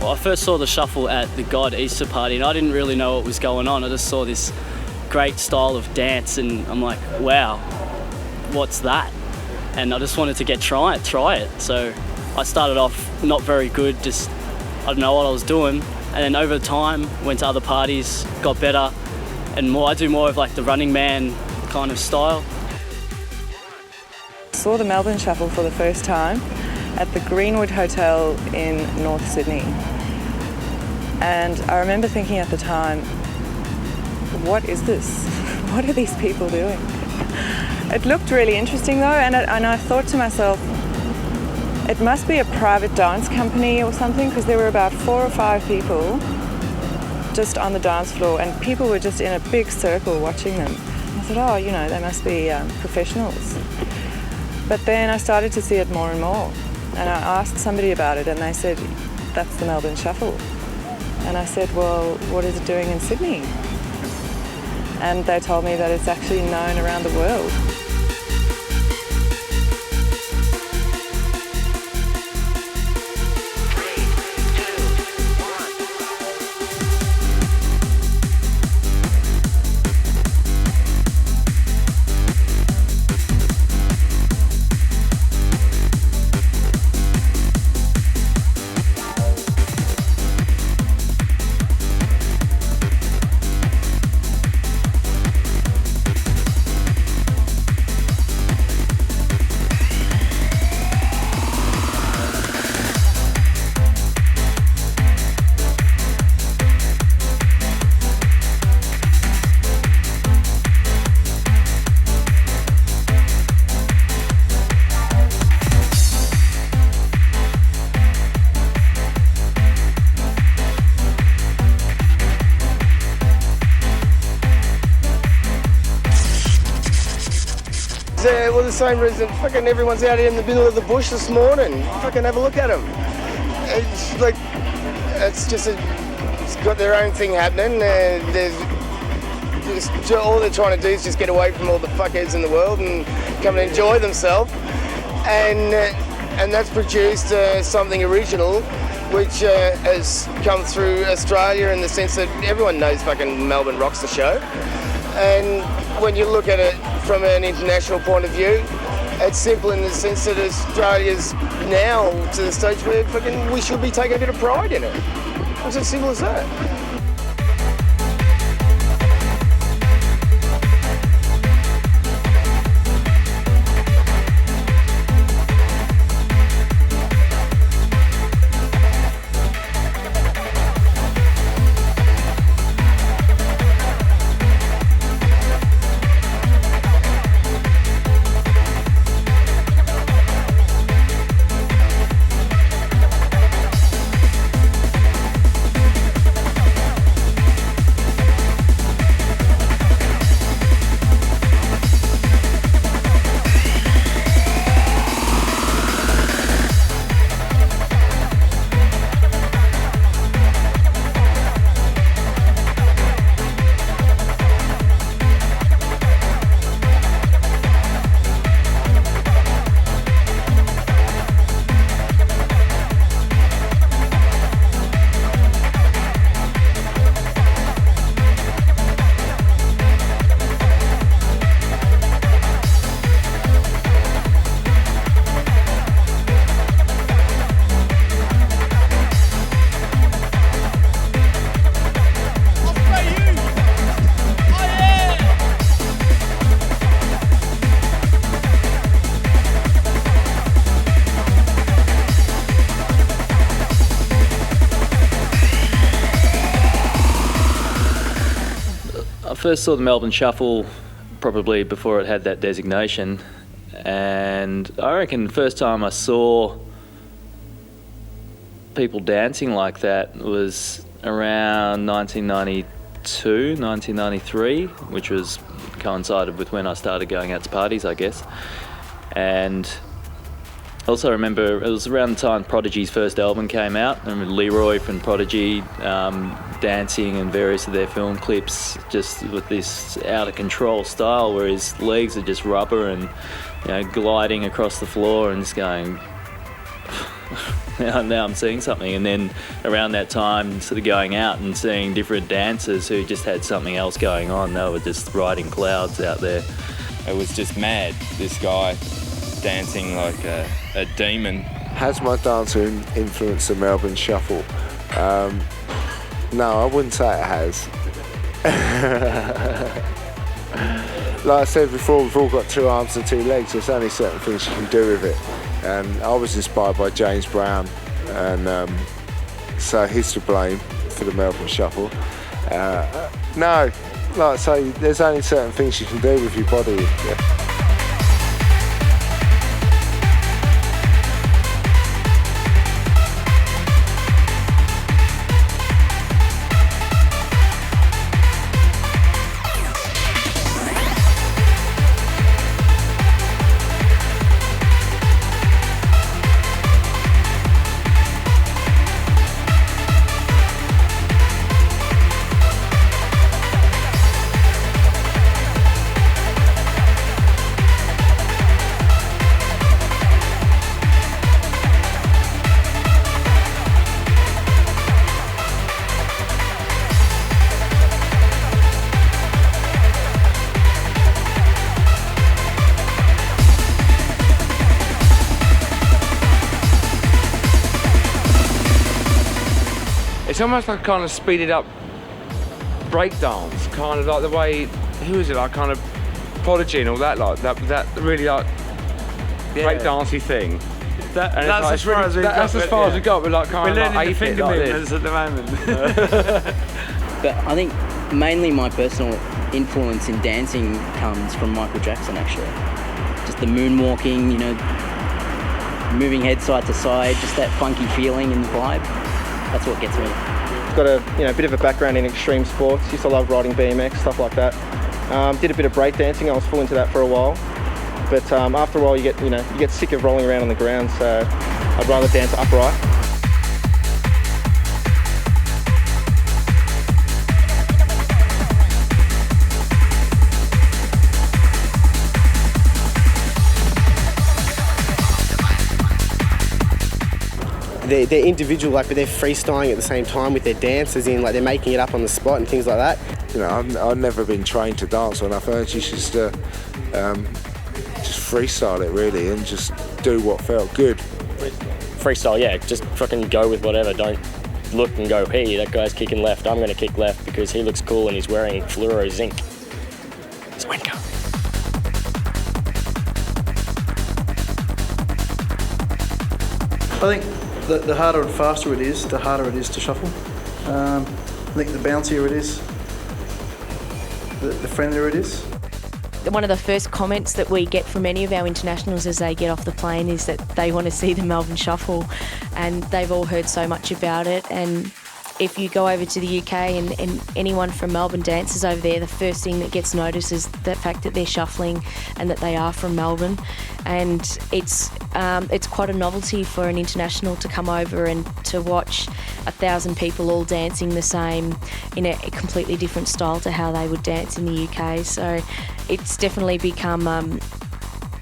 S7: Well, I first saw the shuffle at the God Easter party, and I didn't really know what was going on. I just saw this great style of dance, and I'm like, wow, what's that? And I just wanted to try it. So I started off not very good, just I didn't know what I was doing. And then over time, went to other parties, got better, and more. I do more of like the Running Man kind of style.
S5: Saw the Melbourne Shuffle for the first time at the Greenwood Hotel in North Sydney. And I remember thinking at the time, what is this? What are these people doing? It looked really interesting though, and I thought to myself, it must be a private dance company or something, because there were about 4 or 5 people just on the dance floor, and people were just in a big circle watching them. I thought, oh, you know, they must be professionals. But then I started to see it more and more, and I asked somebody about it, and they said, that's the Melbourne Shuffle. And I said, well, what is it doing in Sydney? And they told me that it's actually known around the world.
S9: Well, the same reason fucking everyone's out here in the middle of the bush this morning. Fucking have a look at them. It's like, it's got their own thing happening. All they're trying to do is just get away from all the fuckheads in the world and come and enjoy themselves. And that's produced something original, which has come through Australia in the sense that everyone knows fucking Melbourne rocks the show. And when you look at it from an international point of view, it's simple in the sense that Australia's now to the stage where fucking we should be taking a bit of pride in it. It's as simple as that.
S10: I first saw the Melbourne Shuffle probably before it had that designation, and I reckon the first time I saw people dancing like that was around 1992, 1993, which was coincided with when I started going out to parties, I guess. And also remember it was around the time Prodigy's first album came out. I remember Leroy from Prodigy dancing in various of their film clips, just with this out of control style where his legs are just rubber and, you know, gliding across the floor and just going now I'm seeing something. And then around that time, sort of going out and seeing different dancers who just had something else going on. They were just riding clouds out there.
S6: It was just mad, this guy dancing like a demon.
S11: Has my dancing influenced the Melbourne Shuffle? No, I wouldn't say it has. Like I said before, we've all got 2 arms and 2 legs. There's only certain things you can do with it. And I was inspired by James Brown, and so he's to blame for the Melbourne Shuffle. No, like I say, there's only certain things you can do with your body. Yeah.
S4: It's almost like a kind of speeded up breakdance, kind of like the way, who is it, like kind of Prodigy and all that, like that really like breakdancey thing.
S8: That's
S4: like,
S8: as far as we got.
S4: That's as far as we got, but like kind of like
S8: the finger
S4: like
S8: movements at the moment.
S2: But I think mainly my personal influence in dancing comes from Michael Jackson, actually. Just the moonwalking, you know, moving head side to side, just that funky feeling and vibe. That's what gets me.
S18: Got a bit of a background in extreme sports. Used to love riding BMX, stuff like that. Did a bit of breakdancing. I was full into that for a while. But after a while, you get sick of rolling around on the ground. So I'd rather dance upright.
S21: They're individual, like, but they're freestyling at the same time with their dance, as in, like, they're making it up on the spot and things like that.
S11: You know, I've never been trained to dance, and I've heard you just freestyle it really and just do what felt good.
S20: Freestyle, yeah, just fucking go with whatever. Don't look and go, hey, that guy's kicking left, I'm gonna kick left because he looks cool and he's wearing fluoro zinc. It's Winco.
S24: I think the harder and faster it is, the harder it is to shuffle. I think the bouncier it is, the friendlier it is.
S25: One of the first comments that we get from any of our internationals as they get off the plane is that they want to see the Melbourne Shuffle, and they've all heard so much about it. And if you go over to the UK and anyone from Melbourne dances over there, the first thing that gets noticed is the fact that they're shuffling and that they are from Melbourne. And it's quite a novelty for an international to come over and to watch 1,000 people all dancing the same in a completely different style to how they would dance in the UK. So it's definitely become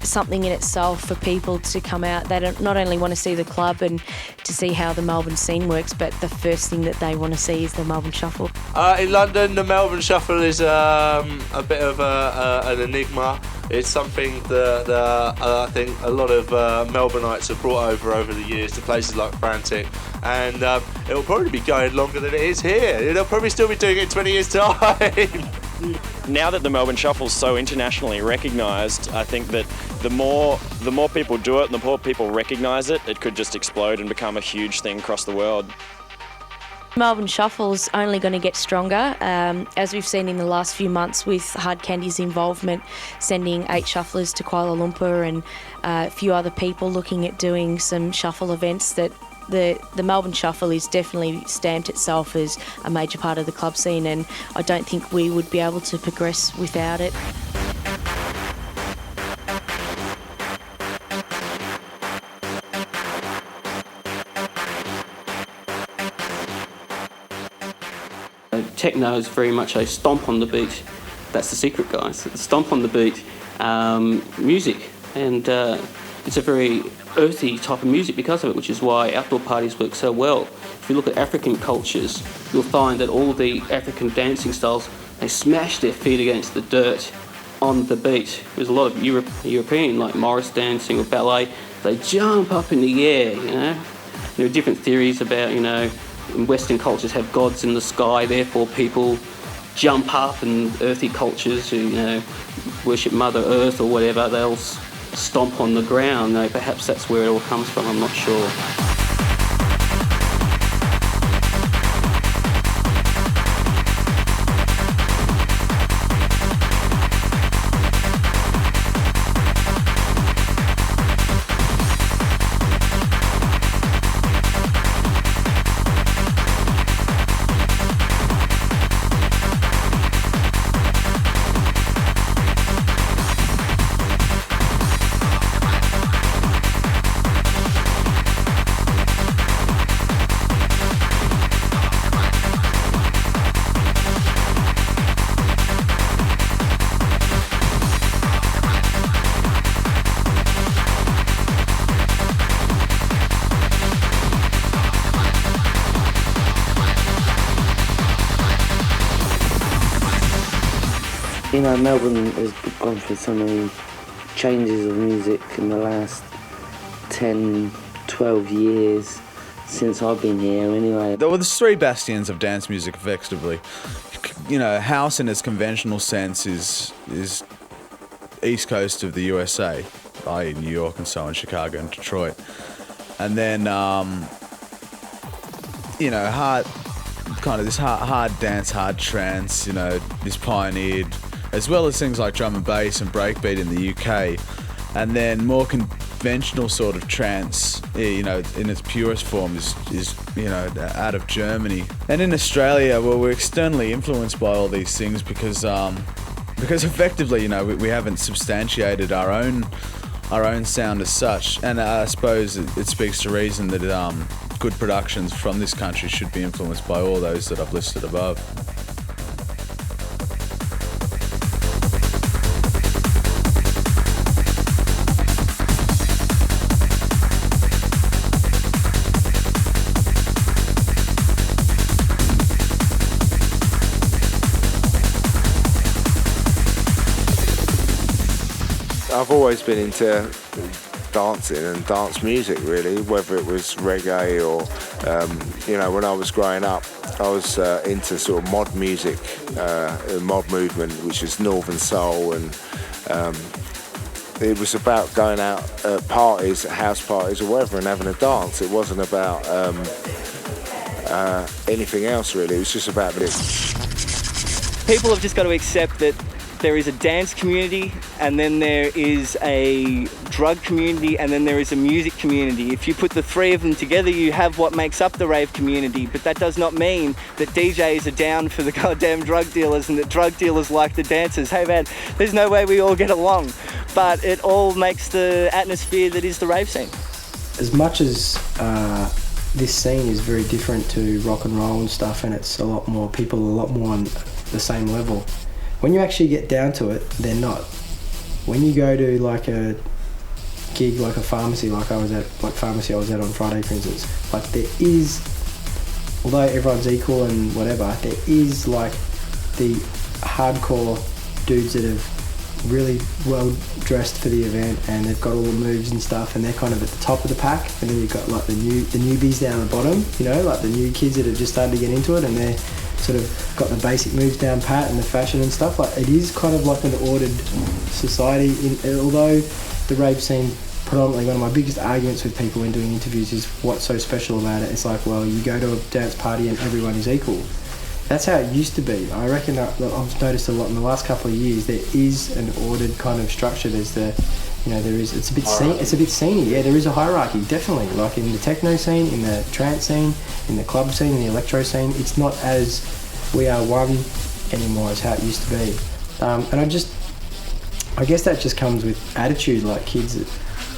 S25: something in itself for people to come out. They don't not only want to see the club and to see how the Melbourne scene works, but the first thing that they want to see is the Melbourne Shuffle.
S8: In London, the Melbourne Shuffle is a bit of an enigma. It's something that I think a lot of Melbourneites have brought over the years to places like Frantic, and it will probably be going longer than it is here. They'll probably still be doing it in 20 years' time.
S26: Now that the Melbourne Shuffle's so internationally recognised, I think that the more people do it and the more people recognise it, it could just explode and become a huge thing across the world.
S25: Melbourne Shuffle's only going to get stronger, as we've seen in the last few months with Hard Candy's involvement, sending 8 shufflers to Kuala Lumpur and a few other people looking at doing some shuffle events. That the Melbourne Shuffle is definitely stamped itself as a major part of the club scene, and I don't think we would be able to progress without it.
S23: Techno is very much a stomp on the beat. That's the secret, guys. Stomp on the beat music, and it's a very earthy type of music because of it, which is why outdoor parties work so well. If you look at African cultures, you'll find that all the African dancing styles, they smash their feet against the dirt on the beat. There's a lot of European, like Morris dancing or ballet, they jump up in the air, you know. There are different theories about, you know, in Western cultures have gods in the sky, therefore people jump up, and earthy cultures who, you know, worship Mother Earth or whatever, they'll stomp on the ground. No, perhaps that's where it all comes from, I'm not sure.
S1: You know, Melbourne has gone through so many changes of music in the last 10, 12 years since I've been here anyway.
S3: Well, there's three bastions of dance music, effectively. You know, house in its conventional sense is east coast of the USA, i.e. New York and so on, Chicago and Detroit. And then, you know, hard dance, hard trance, you know, is pioneered, as well as things like drum and bass and breakbeat in the UK. And then more conventional sort of trance, you know, in its purest form is you know, out of Germany. And in Australia, well, we're externally influenced by all these things because effectively, you know, we haven't substantiated our own sound as such. And I suppose it speaks to reason that good productions from this country should be influenced by all those that I've listed above.
S11: I've always been into dancing and dance music, really, whether it was reggae or, you know, when I was growing up, I was into sort of mod music, mod movement, which is Northern Soul, and it was about going out at parties, at house parties or whatever, and having a dance. It wasn't about anything else, really. It was just about this.
S2: People have just got to accept that there is a dance community, and then there is a drug community, and then there is a music community. If you put the three of them together, you have what makes up the rave community. But that does not mean that DJs are down for the goddamn drug dealers and that drug dealers like the dancers. Hey man, there's no way we all get along. But it all makes the atmosphere that is the rave scene.
S12: As much as this scene is very different to rock and roll and stuff, and it's a lot more people, a lot more on the same level. When you actually get down to it, they're not. When you go to like a gig, like a pharmacy, like I was at on Friday, for instance, like there is, although everyone's equal and whatever, there is like the hardcore dudes that have really well dressed for the event and they've got all the moves and stuff, and they're kind of at the top of the pack, and then you've got like the newbies down the bottom, you know, like the new kids that have just started to get into it, and they're sort of got the basic moves down pat and the fashion and stuff. Like it is kind of like an ordered society. Although the rave scene, predominantly one of my biggest arguments with people when doing interviews is what's so special about it. It's like, well, you go to a dance party and everyone is equal. That's how it used to be. I reckon that I've noticed a lot in the last couple of years. There is an ordered kind of structure. There's the, you know, there is. It's a bit sceney. Yeah, there is a hierarchy, definitely. Like in the techno scene, in the trance scene, in the club scene, in the electro scene. It's not as we are one anymore as how it used to be. And I guess that just comes with attitude. Like kids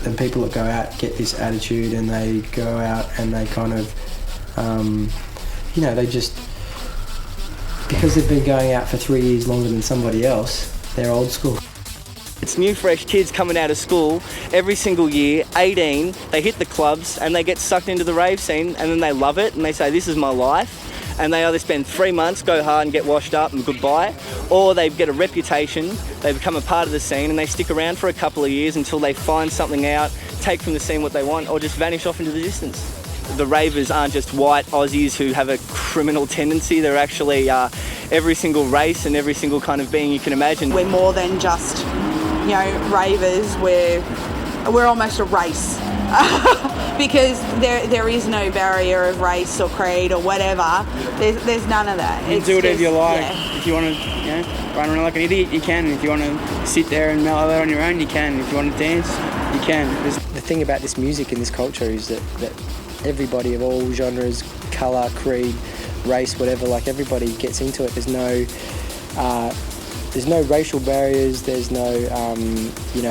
S12: and people that go out get this attitude, and they go out and they kind of, you know, they just, because they've been going out for 3 years longer than somebody else, they're old school.
S2: It's new fresh kids coming out of school every single year, 18, they hit the clubs and they get sucked into the rave scene, and then they love it and they say, this is my life. And they either spend 3 months, go hard and get washed up and goodbye, or they get a reputation, they become a part of the scene and they stick around for a couple of years until they find something out, take from the scene what they want, or just vanish off into the distance. The ravers aren't just white Aussies who have a criminal tendency, they're actually every single race and every single kind of being you can imagine.
S13: We're more than just, you know, ravers, we're almost a race. Because there is no barrier of race or creed or whatever. There's none of that.
S14: You do whatever you like.
S13: Yeah.
S14: If you want to run around like an idiot, you can. If you want to sit there and mellow out on your own, you can. If you want to dance, you can.
S12: The thing about this music and this culture is that everybody of all genres, colour, creed, race, whatever, like everybody gets into it. There's no racial barriers, there's no,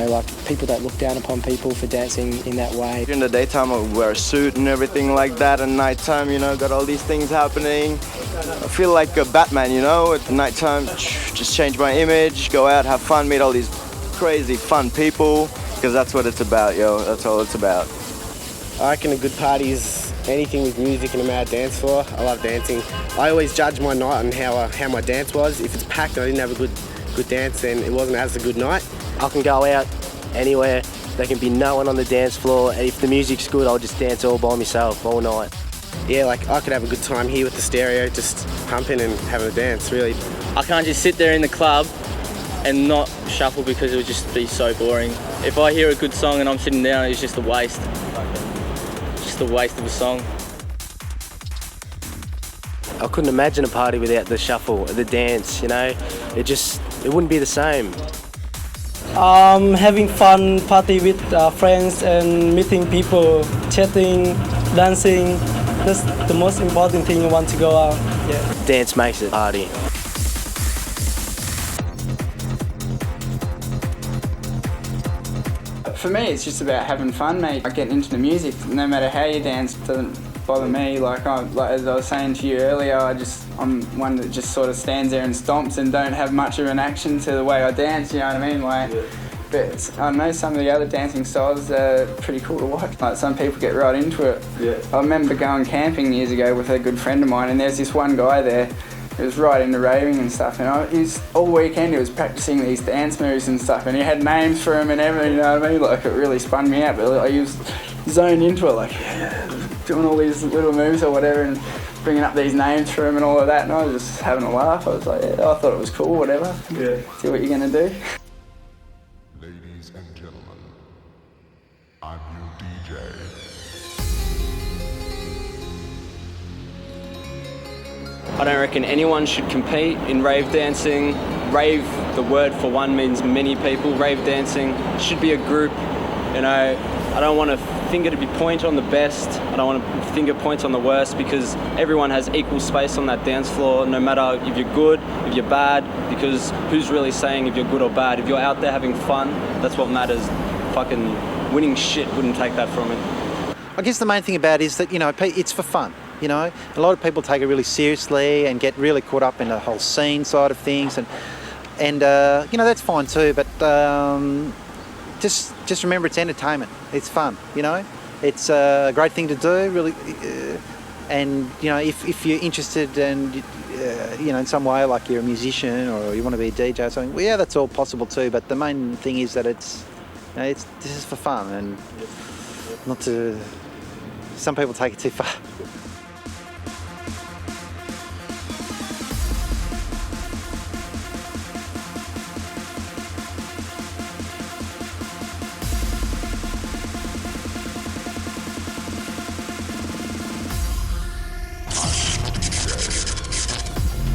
S12: like people that look down upon people for dancing in that way.
S15: In the daytime I wear a suit and everything like that, and nighttime, got all these things happening. I feel like a Batman, at nighttime, just change my image, go out, have fun, meet all these crazy fun people, because that's what it's about, that's all it's about.
S21: I reckon a good party is anything with music and a mad dance floor. I love dancing. I always judge my night on how my dance was. If it's packed and I didn't have a good dance, then it wasn't as a good night.
S16: I can go out anywhere, there can be no one on the dance floor, and if the music's good, I'll just dance all by myself all night.
S21: Yeah, like I could have a good time here with the stereo, just pumping and having a dance, really.
S7: I can't just sit there in the club and not shuffle because it would just be so boring. If I hear a good song and I'm sitting down, it's just a waste. Just a waste of a song.
S16: I couldn't imagine a party without the shuffle, the dance, it wouldn't be the same.
S17: Having fun, party with friends and meeting people, chatting, dancing. That's the most important thing you want to go out. Yeah.
S16: Dance makes it a party.
S14: For me, it's just about having fun, mate. Getting into the music, no matter how you dance, doesn't bother me. Like as I was saying to you earlier, I'm one that just sort of stands there and stomps and don't have much of an action to the way I dance. You know what I mean? But I know some of the other dancing styles are pretty cool to watch. Like some people get right into it. Yeah. I remember going camping years ago with a good friend of mine, and there's this one guy there who was right into raving and stuff. And all weekend he was practicing these dance moves and stuff, and he had names for them and everything. You know what I mean? Like it really spun me out. But he was zoned into it, doing all these little moves or whatever, and bringing up these names for him and all of that. And I was just having a laugh. I was like, I thought it was cool. Whatever. Yeah. See what you're gonna do.
S19: Ladies and gentlemen, I'm your DJ.
S27: I don't reckon anyone should compete in rave dancing. Rave, the word for one means many people. Rave dancing should be a group. I don't want to finger to be point on the best. I don't want to finger points on the worst, because everyone has equal space on that dance floor, no matter if you're good, if you're bad, because who's really saying if you're good or bad? If you're out there having fun, that's what matters. Fucking winning shit wouldn't take that from it.
S28: I guess the main thing about it is that, it's for fun. A lot of people take it really seriously and get really caught up in the whole scene side of things, and that's fine too. But just remember, it's entertainment. It's fun. It's a great thing to do, really. And if you're interested and in some way, like you're a musician or you want to be a DJ or something, well, yeah, that's all possible too. But the main thing is that this is for fun, and not to. Some people take it too far.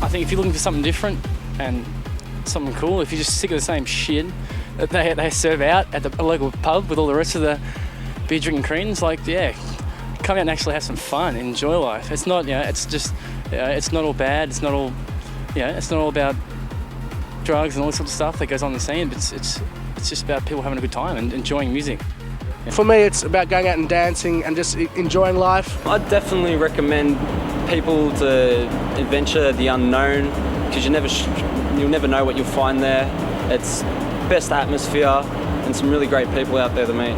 S29: I think if you're looking for something different and something cool, if you're just sick of the same shit that they serve out at a local pub with all the rest of the beer drinking creams, come out and actually have some fun, enjoy life. It's not, it's just, it's not all bad. It's not all, it's not all about drugs and all this sort of stuff that goes on in the scene. But it's just about people having a good time and enjoying music.
S30: For me, it's about going out and dancing and just enjoying life.
S27: I'd definitely recommend people to adventure the unknown, because you'll never know what you'll find there. It's
S7: best atmosphere and some really great people out there to meet.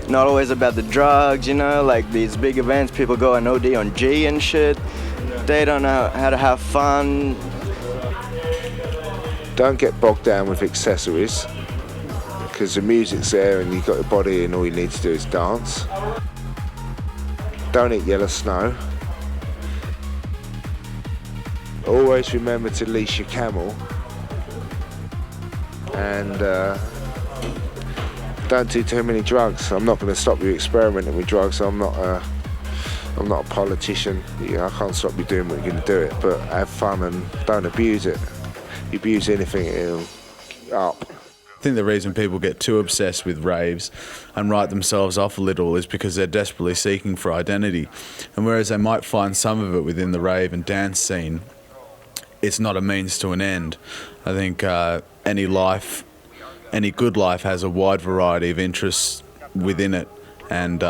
S15: Not always about the drugs, you know, like these big events, people go and OD on G and shit. They don't know how to have fun.
S11: Don't get bogged down with accessories, because the music's there and you've got your body and all you need to do is dance. Don't eat yellow snow. Always remember to leash your camel. And don't do too many drugs. I'm not going to stop you experimenting with drugs. I'm not a politician. I can't stop you doing what you're going to do it. But have fun and don't abuse it. If you abuse anything, it'll up.
S3: I think the reason people get too obsessed with raves and write themselves off a little is because they're desperately seeking for identity. And whereas they might find some of it within the rave and dance scene, it's not a means to an end. I think any good life has a wide variety of interests within it, and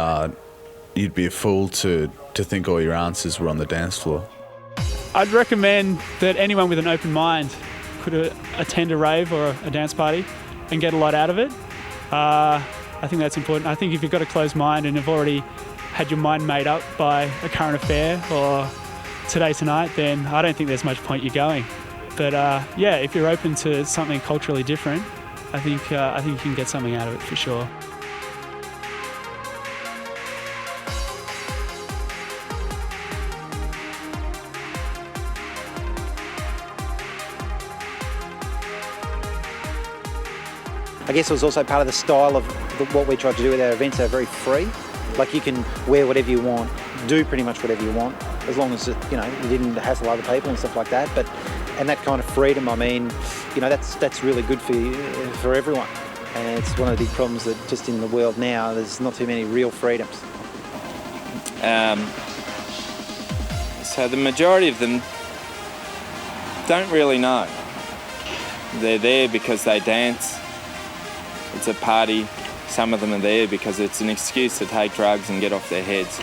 S3: you'd be a fool to think all your answers were on the dance floor.
S4: I'd recommend that anyone with an open mind could attend a rave or a dance party and get a lot out of it. I think that's important. I think if you've got a closed mind and have already had your mind made up by a current affair or tonight, then I don't think there's much point you going. But yeah, if you're open to something culturally different, I think you can get something out of it for sure.
S28: I guess it was also part of the style of what we tried to do with our events. They're very free. Like you can wear whatever you want, do pretty much whatever you want, as long as you didn't hassle other people and stuff like that. And that kind of freedom, I mean, that's really good for everyone. And it's one of the big problems that just in the world now, there's not too many real freedoms.
S5: So the majority of them don't really know. They're there because they dance. It's a party. Some of them are there because it's an excuse to take drugs and get off their heads.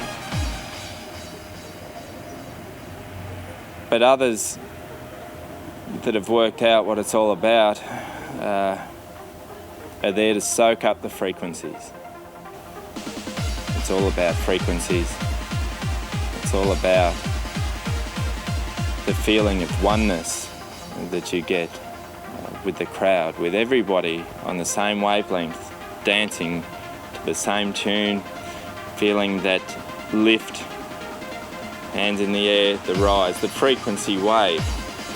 S5: But others that have worked out what it's all about are there to soak up the frequencies. It's all about frequencies. It's all about the feeling of oneness that you get with the crowd, with everybody on the same wavelength, dancing to the same tune, feeling that lift, hands in the air, the rise, the frequency wave.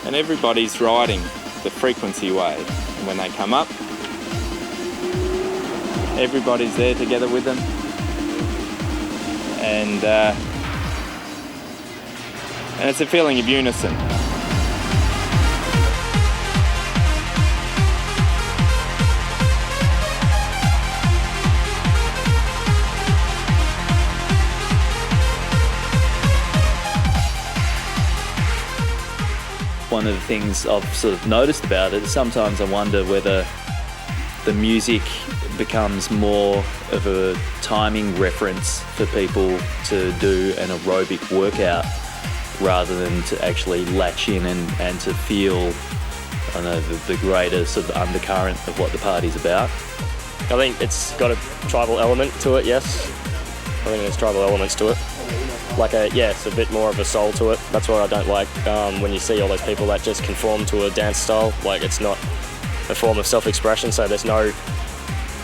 S5: And everybody's riding the frequency wave. And when they come up, everybody's there together with them. And it's a feeling of unison.
S6: One of the things I've sort of noticed about it is sometimes I wonder whether the music becomes more of a timing reference for people to do an aerobic workout rather than to actually latch in and to feel, the greater sort of undercurrent of what the party's about.
S8: I think it's got a tribal element to it, yes. I think there's tribal elements to it. It's a bit more of a soul to it. That's what I don't like when you see all those people that just conform to a dance style. Like, it's not a form of self-expression, so there's no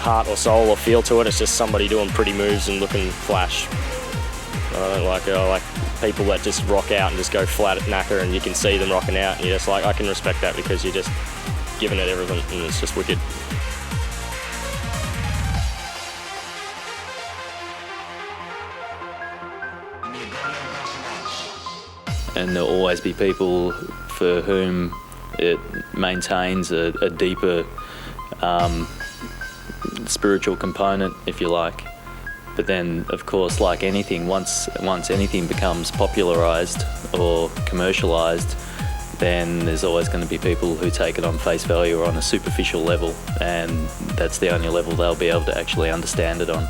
S8: heart or soul or feel to it. It's just somebody doing pretty moves and looking flash. I don't like it. I like people that just rock out and just go flat at knacker and you can see them rocking out and you're just like, I can respect that because you're just giving it everything and it's just wicked.
S6: And there'll always be people for whom it maintains a deeper spiritual component, if you like. But then, of course, like anything, once anything becomes popularised or commercialised, then there's always going to be people who take it on face value or on a superficial level, and that's the only level they'll be able to actually understand it on.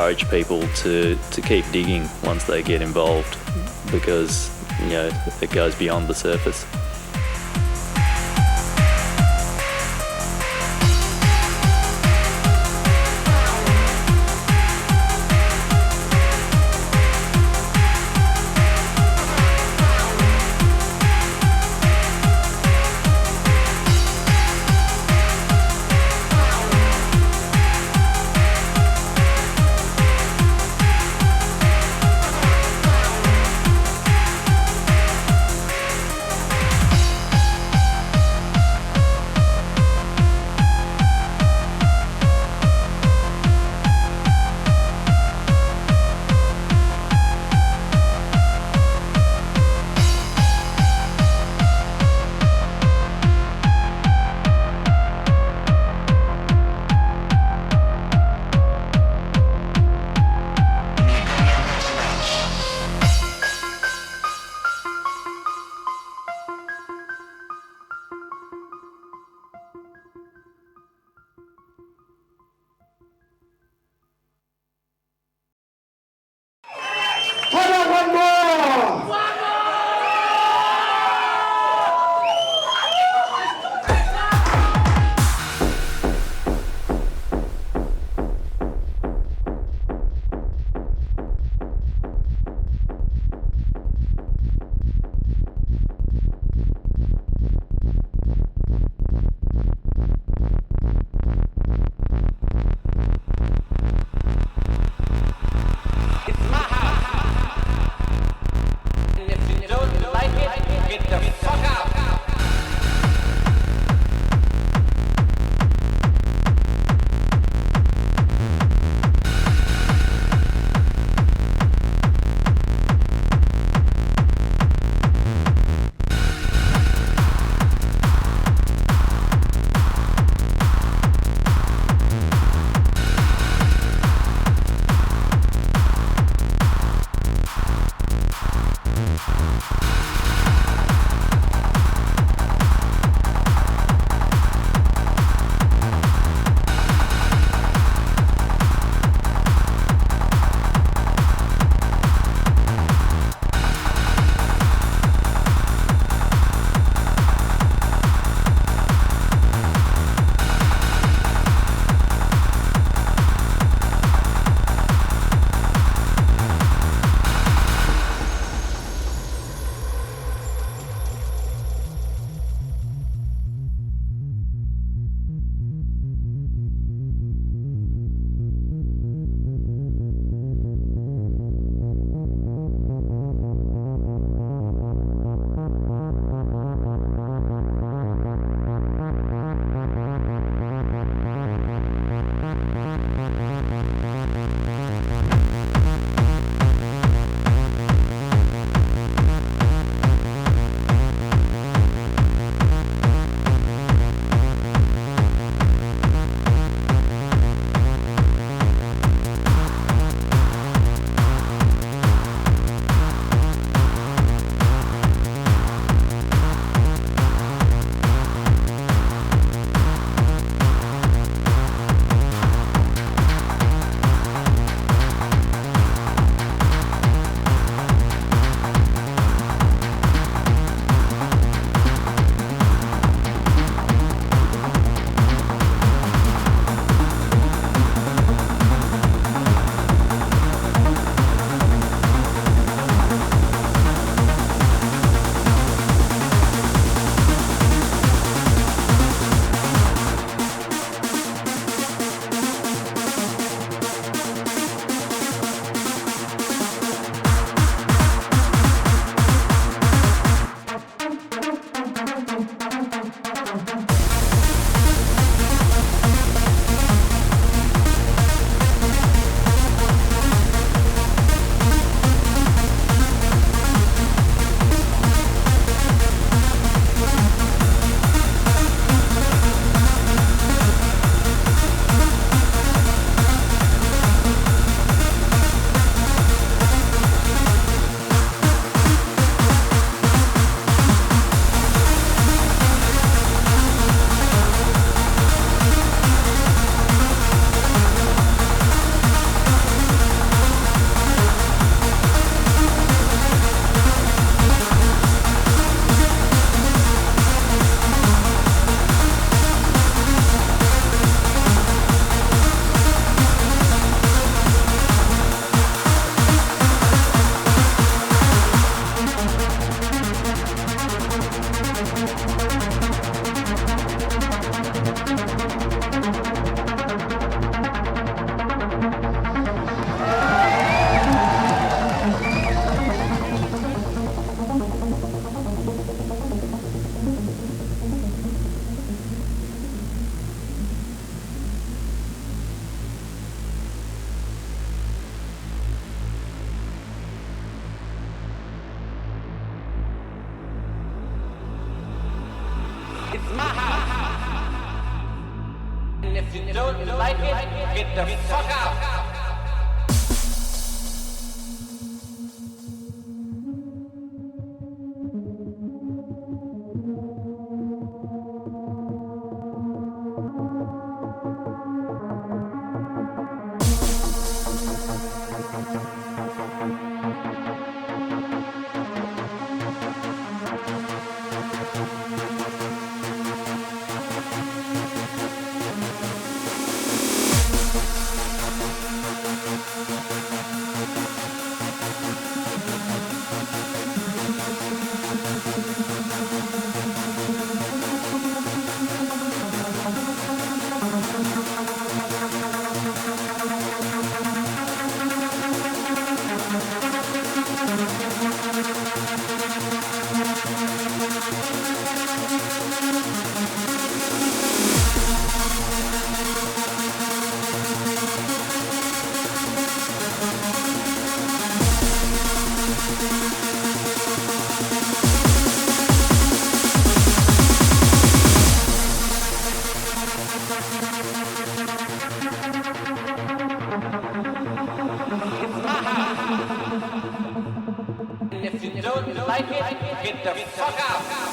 S6: encourage people to keep digging once they get involved, because it goes beyond the surface.
S1: If you don't like it, get the fuck out. If you don't like it, get the fuck out.